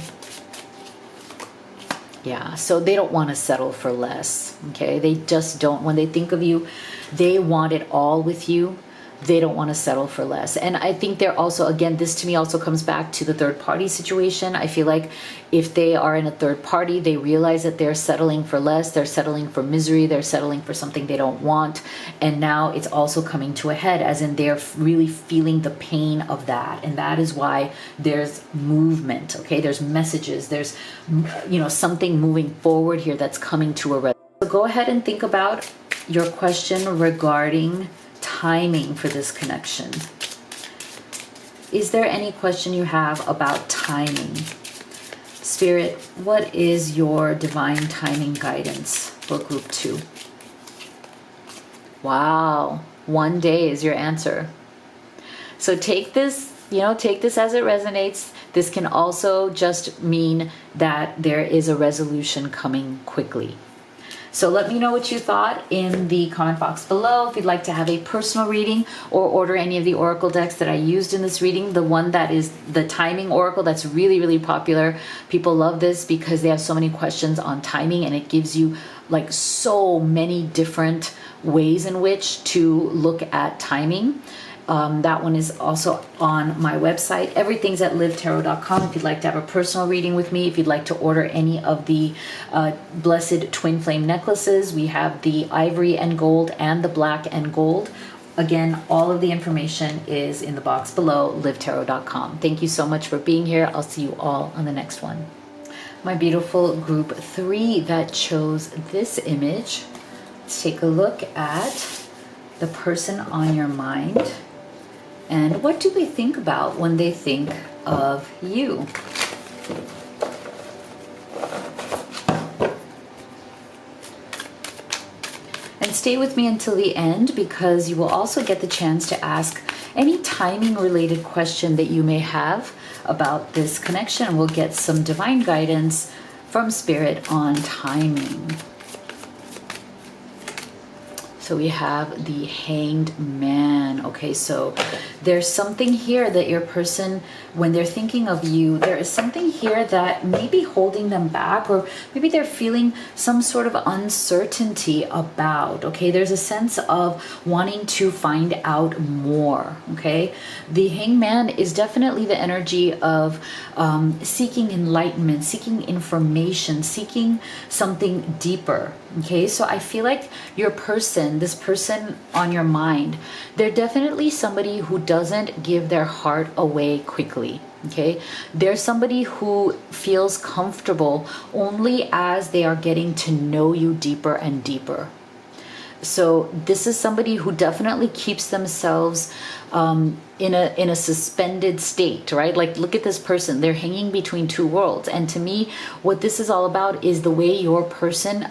Yeah, so they don't want to settle for less, okay? They just don't. When they think of you, they want it all with you. They don't want to settle for less. And I think they're also, again, this to me also comes back to the third party situation. I feel like if they are in a third party, they realize that they're settling for less. They're settling for misery. They're settling for something they don't want. And now it's also coming to a head, as in they're really feeling the pain of that. And that is why there's movement, okay? There's messages. There's, something moving forward here that's coming to a resolution. So go ahead and think about your question regarding timing for this connection. Is there any question you have about timing? Spirit, what is your divine timing guidance for group 2? Wow, 1 day is your answer. So take this, take this as it resonates. This can also just mean that there is a resolution coming quickly. So let me know what you thought in the comment box below. If you'd like to have a personal reading or order any of the oracle decks that I used in this reading, the one that is the timing oracle, that's really, really popular. People love this because they have so many questions on timing, and it gives you like so many different ways in which to look at timing. That one is also on my website. Everything's at livetarot.com if you'd like to have a personal reading with me. If you'd like to order any of the blessed twin flame necklaces, we have the ivory and gold and the black and gold. Again, all of the information is in the box below, livetarot.com. Thank you so much for being here. I'll see you all on the next one. My beautiful group 3 that chose this image, let's take a look at the person on your mind. And what do they think about when they think of you? And stay with me until the end, because you will also get the chance to ask any timing related question that you may have about this connection. We'll get some divine guidance from Spirit on timing. So we have the Hanged Man. Okay, so there's something here that your person, when they're thinking of you, there is something here that may be holding them back, or maybe they're feeling some sort of uncertainty about. Okay, there's a sense of wanting to find out more. Okay, the Hanged Man is definitely the energy of seeking enlightenment, seeking information, seeking something deeper. Okay, so I feel like your person, this person on your mind, they're definitely somebody who doesn't give their heart away quickly. Okay, there's somebody who feels comfortable only as they are getting to know you deeper and deeper. So this is somebody who definitely keeps themselves in a suspended state, right? Like, look at this person. They're hanging between two worlds. And to me, what this is all about is the way your person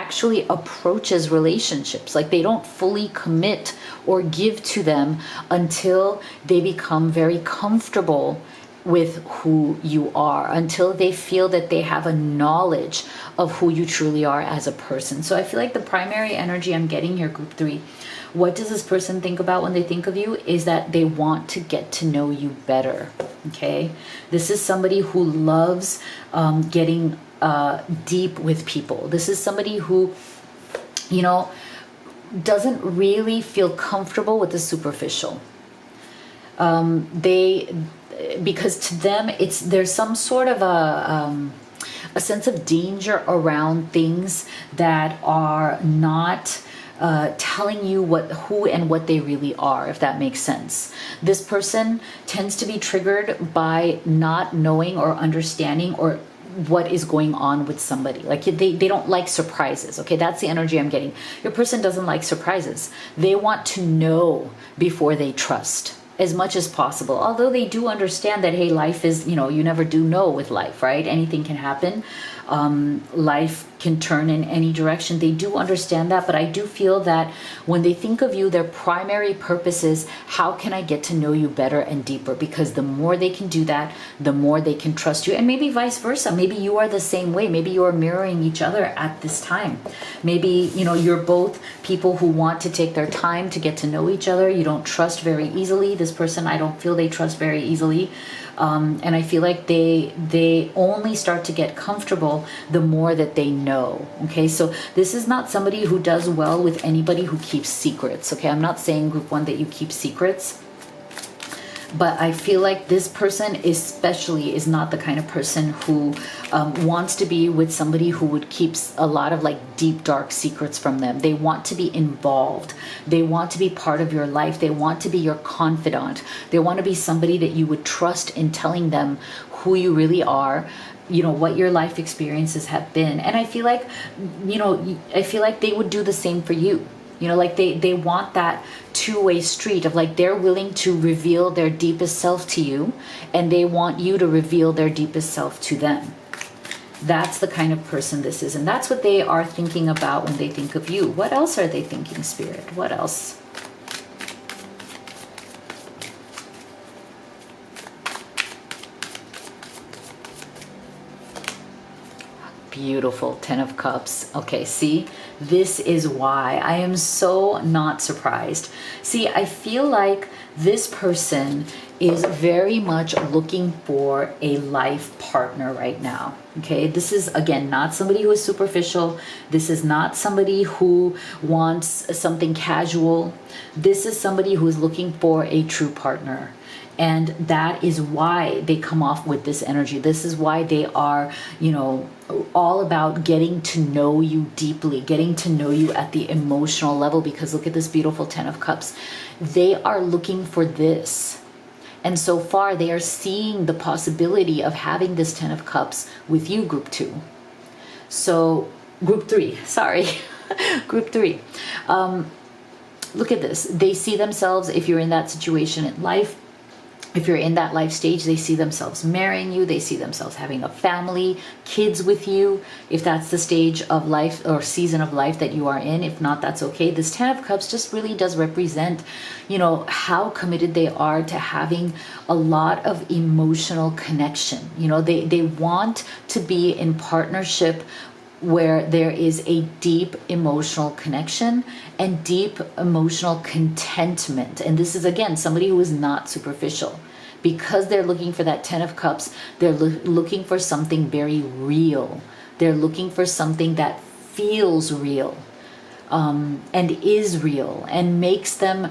actually approaches relationships. Like they don't fully commit or give to them until they become very comfortable with who you are, until they feel that they have a knowledge of who you truly are as a person. So I feel like the primary energy I'm getting here, group 3, what does this person think about when they think of you is that they want to get to know you better. Okay, this is somebody who loves getting deep with people. This is somebody who, you know, doesn't really feel comfortable with the superficial. Because to them there's some sort of a sense of danger around things that are not telling you who and what they really are, if that makes sense. This person tends to be triggered by not knowing or understanding or what is going on with somebody. Like they don't like surprises. Okay, that's the energy I'm getting. Your person doesn't like surprises. They want to know before they trust, as much as possible. Although they do understand that, hey, life is, you never do know with life, right? Anything can happen. Life can turn in any direction. They do understand that, but I do feel that when they think of you, their primary purpose is, how can I get to know you better and deeper? Because the more they can do that, the more they can trust you. And maybe vice versa. Maybe you are the same way. Maybe you are mirroring each other at this time. Maybe, you're both people who want to take their time to get to know each other. You don't trust very easily. This person, I don't feel they trust very easily. And I feel like they only start to get comfortable the more that they know. Okay, so this is not somebody who does well with anybody who keeps secrets. Okay, I'm not saying group 1 that you keep secrets, but I feel like this person especially is not the kind of person who wants to be with somebody who would keep a lot of like deep, dark secrets from them. They want to be involved. They want to be part of your life. They want to be your confidant. They want to be somebody that you would trust in telling them who you really are, what your life experiences have been. And I feel like, they would do the same for you. Like they want that two-way street of like, they're willing to reveal their deepest self to you, and they want you to reveal their deepest self to them. That's the kind of person this is, and that's what they are thinking about when they think of you. What else are they thinking, Spirit? What else? Beautiful. 10 of Cups. Okay, see, this is why I am so not surprised. See, I feel like this person is very much looking for a life partner right now. Okay, this is, again, not somebody who is superficial. This is not somebody who wants something casual. This is somebody who is looking for a true partner. And that is why they come off with this energy. This is why they are, all about getting to know you deeply, getting to know you at the emotional level. Because look at this beautiful 10 of Cups. They are looking for this. And so far, they are seeing the possibility of having this 10 of Cups with you, group 2. So, group 3, sorry, group 3. Look at this. They see themselves, if you're in that situation in life, if you're in that life stage, they see themselves marrying you. They see themselves having a family, kids with you. If that's the stage of life or season of life that you are in, if not, that's okay. This 10 of Cups just really does represent, how committed they are to having a lot of emotional connection. They want to be in partnership where there is a deep emotional connection and deep emotional contentment. And this is, again, somebody who is not superficial. Because they're looking for that 10 of Cups, they're looking for something very real. They're looking for something that feels real and is real and makes them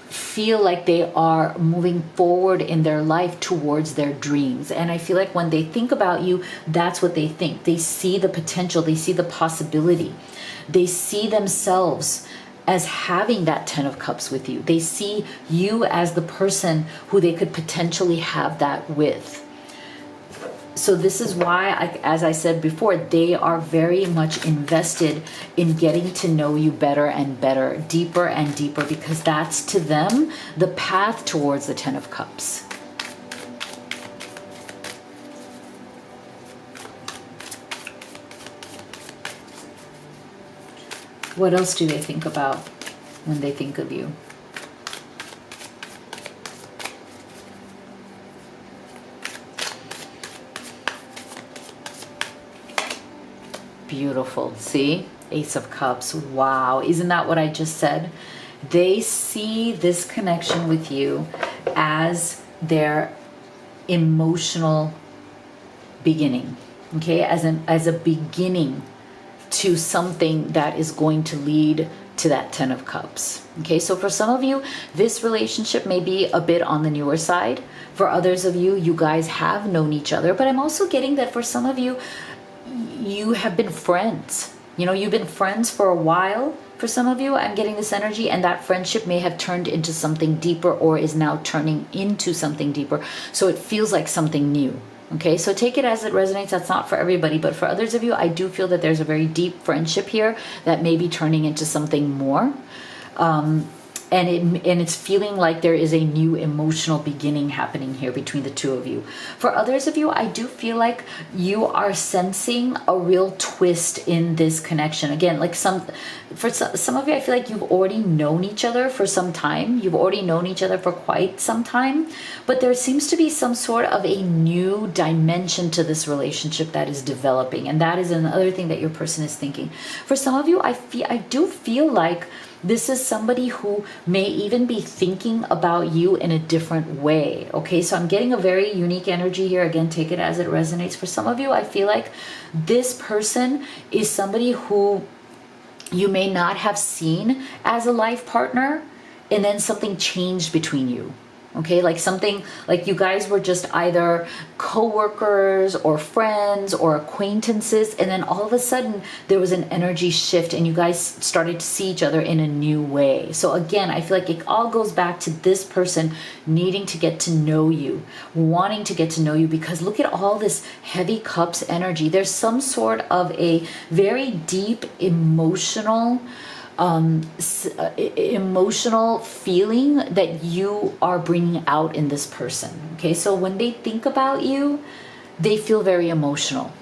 feel like they are moving forward in their life towards their dreams. And I feel like when they think about you, that's what they think. They see the potential. They see the possibility. They see themselves as having that 10 of Cups with you. They see you as the person who they could potentially have that with. So this is why, as I said before, they are very much invested in getting to know you better and better, deeper and deeper, because that's to them the path towards the 10 of Cups. What else do they think about when they think of you? Beautiful. See? Ace of Cups. Wow. Isn't that what I just said? They see this connection with you as their emotional beginning. Okay? As a beginning to something that is going to lead to that 10 of Cups. Okay? So for some of you, this relationship may be a bit on the newer side. For others of you, you guys have known each other. But I'm also getting that for some of you, you have been friends. You know, you've been friends for a while. For some of you, I'm getting this energy, and that friendship may have turned into something deeper or is now turning into something deeper. So it feels like something new. Okay, so take it as it resonates. That's not for everybody, but for others of you, I do feel that there's a very deep friendship here that may be turning into something more. And it's feeling like there is a new emotional beginning happening here between the two of you. For others of you, I do feel like you are sensing a real twist in this connection. Again, like for some of you, I feel like you've already known each other for some time. You've already known each other for quite some time, but there seems to be some sort of a new dimension to this relationship that is developing, and that is another thing that your person is thinking. For some of you, I do feel like this is somebody who may even be thinking about you in a different way. Okay, so I'm getting a very unique energy here. Again, take it as it resonates. For some of you, I feel like this person is somebody who you may not have seen as a life partner, and then something changed between you. Okay, like something like you guys were just either co-workers or friends or acquaintances, and then all of a sudden there was an energy shift and you guys started to see each other in a new way. So again, I feel like it all goes back to this person needing to get to know you, wanting to get to know you, because look at all this heavy cups energy. There's some sort of a very deep emotional feeling that you are bringing out in this person. Okay, so when they think about you, they feel very emotional.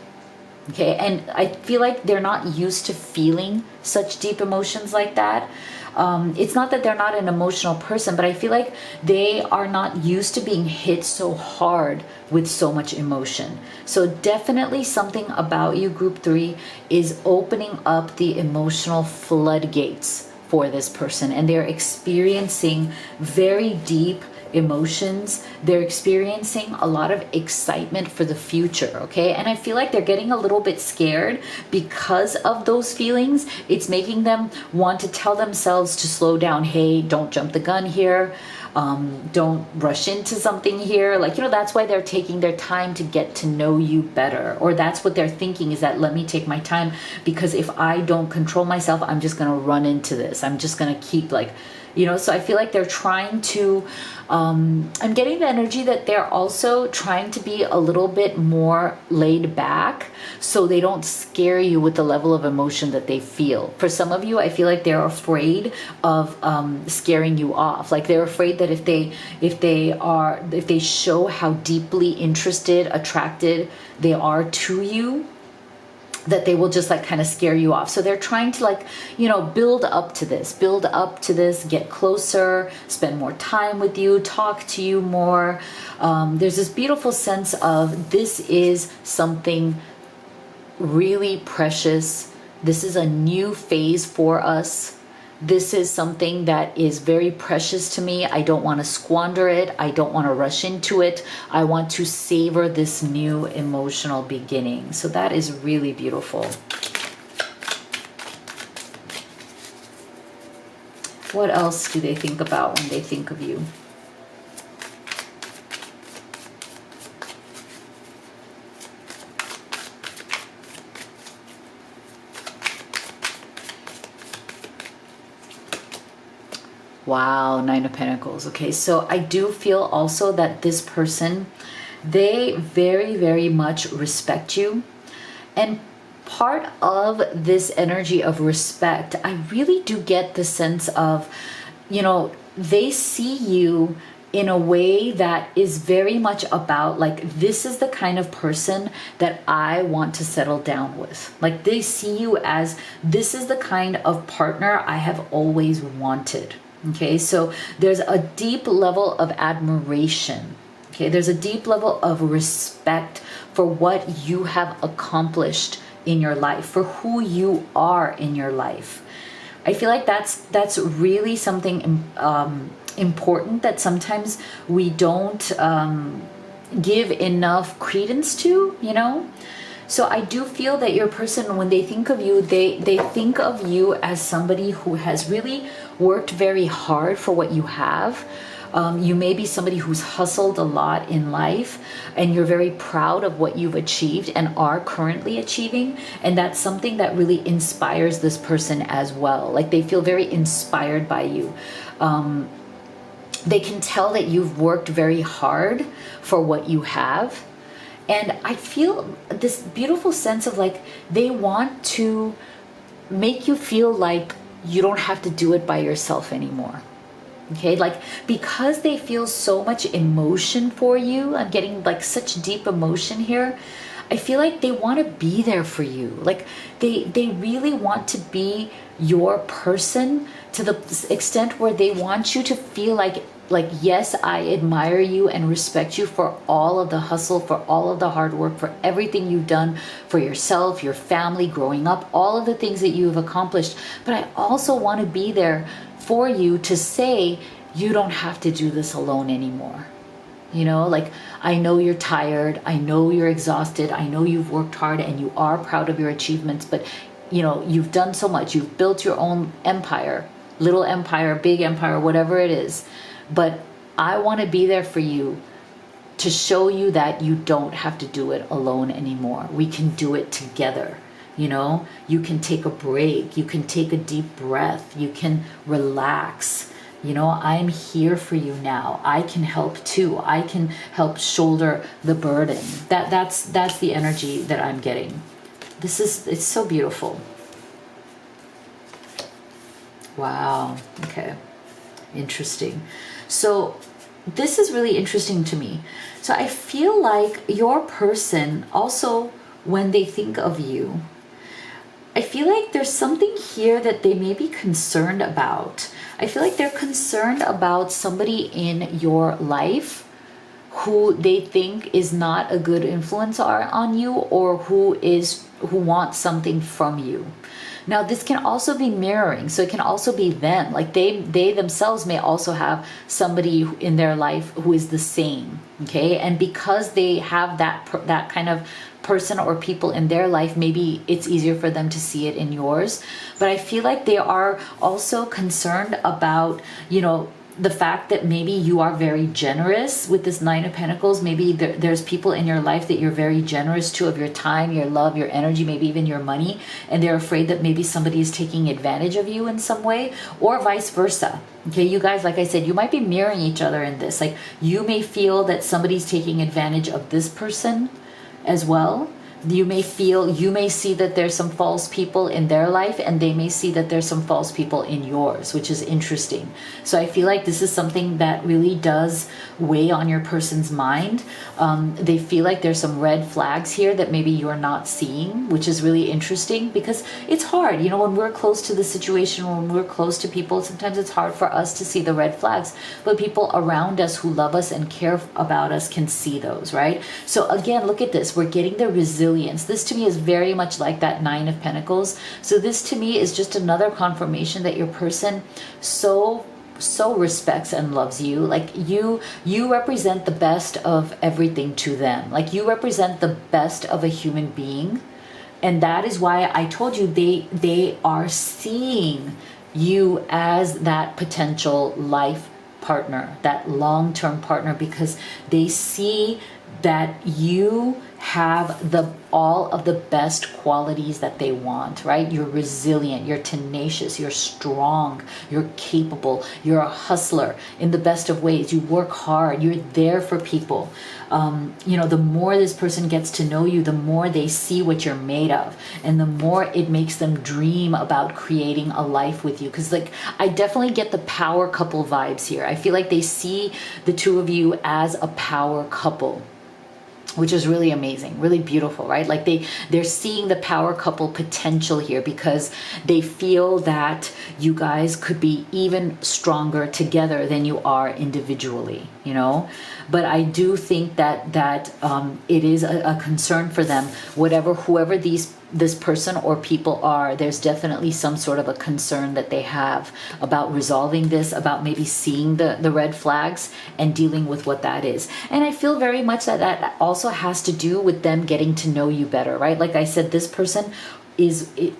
Okay, and I feel like they're not used to feeling such deep emotions like that. It's not that they're not an emotional person, but I feel like they are not used to being hit so hard with so much emotion. So definitely something about you, group 3, is opening up the emotional floodgates for this person, and they're experiencing very deep emotions. They're experiencing a lot of excitement for the future. Okay, and I feel like they're getting a little bit scared because of those feelings. It's making them want to tell themselves to slow down. Hey, don't jump the gun here. Don't rush into something here. Like, you know, that's why they're taking their time to get to know you better. Or that's what they're thinking, is that let me take my time, because if I don't control myself, I'm just going to run into this. I'm just going to keep like, you know, so I feel like they're trying to, I'm getting the energy that they're also trying to be a little bit more laid back so they don't scare you with the level of emotion that they feel. For some of you, I feel like they're afraid of scaring you off. Like they're afraid that if they show how deeply interested, attracted they are to you, that they will just like kind of scare you off. So they're trying to like, you know, build up to this, get closer, spend more time with you, talk to you more. There's this beautiful sense of this is something really precious. This is a new phase for us. This is something that is very precious to me. I don't want to squander it. I don't want to rush into it. I want to savor this new emotional beginning. So that is really beautiful. What else do they think about when they think of you? Wow, 9 of Pentacles. Okay, so I do feel also that this person, they very, very much respect you. And part of this energy of respect, I really do get the sense of, you know, they see you in a way that is very much about like, this is the kind of person that I want to settle down with. Like they see you as, this is the kind of partner I have always wanted. Okay, so there's a deep level of admiration. Okay, there's a deep level of respect for what you have accomplished in your life, for who you are in your life. I feel like that's really something important that sometimes we don't give enough credence to, you know? So I do feel that your person, when they think of you, they think of you as somebody who has really worked very hard for what you have. You may be somebody who's hustled a lot in life, and you're very proud of what you've achieved and are currently achieving. And that's something that really inspires this person as well. Like they feel very inspired by you. They can tell that you've worked very hard for what you have. And I feel this beautiful sense of like, they want to make you feel like you don't have to do it by yourself anymore. Okay, like because they feel so much emotion for you, I'm getting like such deep emotion here. I feel like they want to be there for you. Like they really want to be your person to the extent where they want you to feel like, yes, I admire you and respect you for all of the hustle, for all of the hard work, for everything you've done for yourself, your family, growing up, all of the things that you have accomplished. But I also want to be there for you to say, you don't have to do this alone anymore. You know, like, I know you're tired. I know you're exhausted. I know you've worked hard and you are proud of your achievements, but you know, you've done so much. You've built your own empire, little empire, big empire, whatever it is. But I want to be there for you to show you that you don't have to do it alone anymore. We can do it together. You know, you can take a break. You can take a deep breath. You can relax. You know, I'm here for you now. I can help too. I can help shoulder the burden. That's the energy that I'm getting. It's so beautiful. Wow. Okay. Interesting. So this is really interesting to me. So I feel like your person also, when they think of you, I feel like there's something here that they may be concerned about. I feel like they're concerned about somebody in your life who they think is not a good influence on you, or who wants something from you. Now, this can also be mirroring. So it can also be them. Like they themselves may also have somebody in their life who is the same. Okay. And because they have that kind of person or people in their life, maybe it's easier for them to see it in yours. But I feel like they are also concerned about, you know, the fact that maybe you are very generous with this Nine of Pentacles. Maybe there's people in your life that you're very generous to, of your time, your love, your energy, maybe even your money. And they're afraid that maybe somebody is taking advantage of you in some way, or vice versa. Okay, you guys, like I said, you might be mirroring each other in this. Like you may feel that somebody's taking advantage of this person as well. You may see that there's some false people in their life, and they may see that there's some false people in yours, which is interesting. So I feel like this is something that really does weigh on your person's mind. They feel like there's some red flags here that maybe you're not seeing, which is really interesting, because it's hard. You know, when we're close to the situation, when we're close to people, sometimes it's hard for us to see the red flags, but people around us who love us and care about us can see those, right? So again, look at this. We're getting the resilience. This to me is very much like that Nine of Pentacles. So this to me is just another confirmation that your person so respects and loves you. Like you represent the best of everything to them. Like you represent the best of a human being. And that is why I told you they are seeing you as that potential life partner, that long-term partner, because they see that you have all of the best qualities that they want, right? You're resilient, you're tenacious, you're strong, you're capable, you're a hustler in the best of ways. You work hard, you're there for people. The more this person gets to know you, the more they see what you're made of, and the more it makes them dream about creating a life with you. Because I definitely get the power couple vibes here. I feel like they see the two of you as a power couple, which is really amazing, really beautiful, right? Like they're seeing the power couple potential here because they feel that you guys could be even stronger together than you are individually, But I do think that it is a concern for them. Whoever this person or people are, there's definitely some sort of a concern that they have about resolving this, about maybe seeing the red flags and dealing with what that is. And I feel very much that also has to do with them getting to know you better, right? Like I said, this person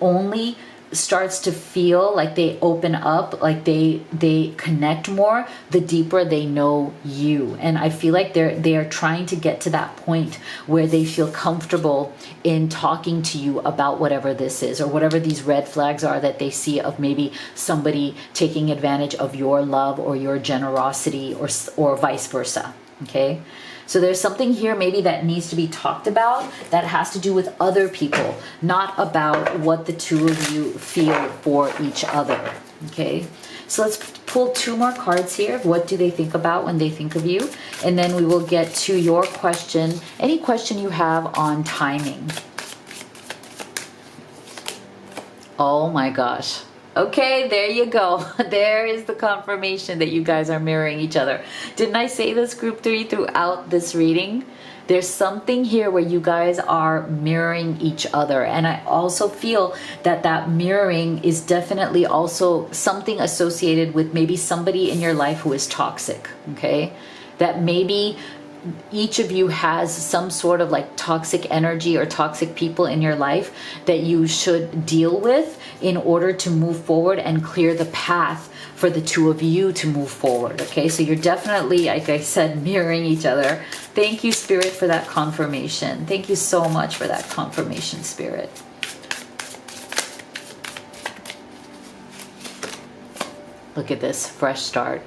only starts to feel like they open up, like they connect more the deeper they know you. And I feel like they are trying to get to that point where they feel comfortable in talking to you about whatever this is, or whatever these red flags are that they see of maybe somebody taking advantage of your love or your generosity, or vice versa. Okay, so there's something here maybe that needs to be talked about that has to do with other people, not about what the two of you feel for each other. Okay, so let's pull 2 more cards here. What do they think about when they think of you? And then we will get to your question, any question you have on timing. Oh my gosh. Okay, there you go. There is the confirmation that you guys are mirroring each other. Didn't I say this, group 3, throughout this reading? There's something here where you guys are mirroring each other. And I also feel that mirroring is definitely also something associated with maybe somebody in your life who is toxic, okay? That maybe each of you has some sort of like toxic energy or toxic people in your life that you should deal with in order to move forward and clear the path for the two of you to move forward. Okay, so you're definitely, like I said, mirroring each other. Thank you, Spirit, for that confirmation. Thank you so much for that confirmation, Spirit. Look at this, fresh start.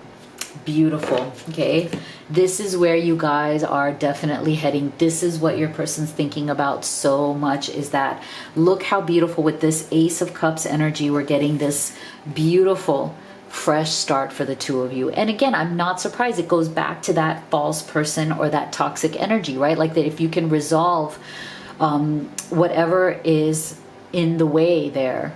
Beautiful. Okay, this is where you guys are definitely heading. This is what your person's thinking about so much, is that look how beautiful with this Ace of Cups energy, we're getting this beautiful fresh start for the two of you. And again, I'm not surprised. It goes back to that false person or that toxic energy, right? Like that if you can resolve whatever is in the way there.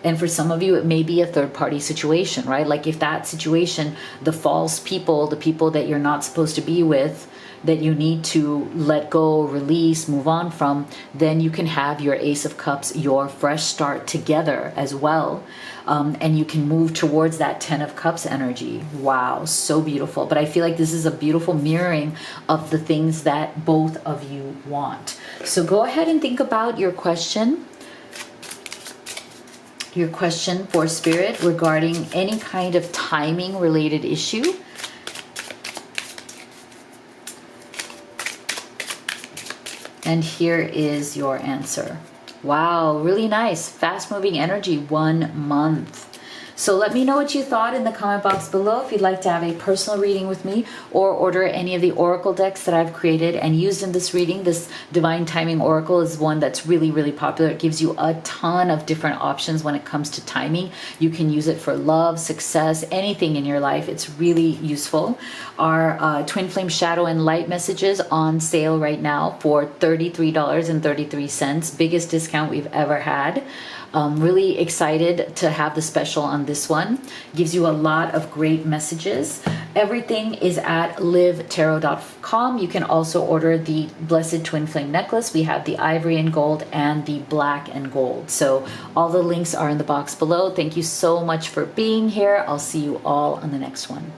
And for some of you, it may be a third-party situation, right? Like if that situation, the false people, the people that you're not supposed to be with, that you need to let go, release, move on from, then you can have your Ace of Cups, your fresh start together as well. And you can move towards that 10 of Cups energy. Wow, so beautiful. But I feel like this is a beautiful mirroring of the things that both of you want. So go ahead and think about your question. Your question for Spirit regarding any kind of timing related issue. And here is your answer. Wow, really nice. Fast moving energy, 1 month. So let me know what you thought in the comment box below. If you'd like to have a personal reading with me or order any of the oracle decks that I've created and used in this reading, this Divine Timing Oracle is one that's really, really popular. It gives you a ton of different options when it comes to timing. You can use it for love, success, anything in your life. It's really useful. Our Twin Flame Shadow and Light messages on sale right now for $33.33. Biggest discount we've ever had. Really excited to have the special on this one. Gives you a lot of great messages. Everything is at livetarot.com. You can also order the Blessed Twin Flame necklace. We have the ivory and gold and the black and gold. So all the links are in the box below. Thank you so much for being here. I'll see you all on the next one.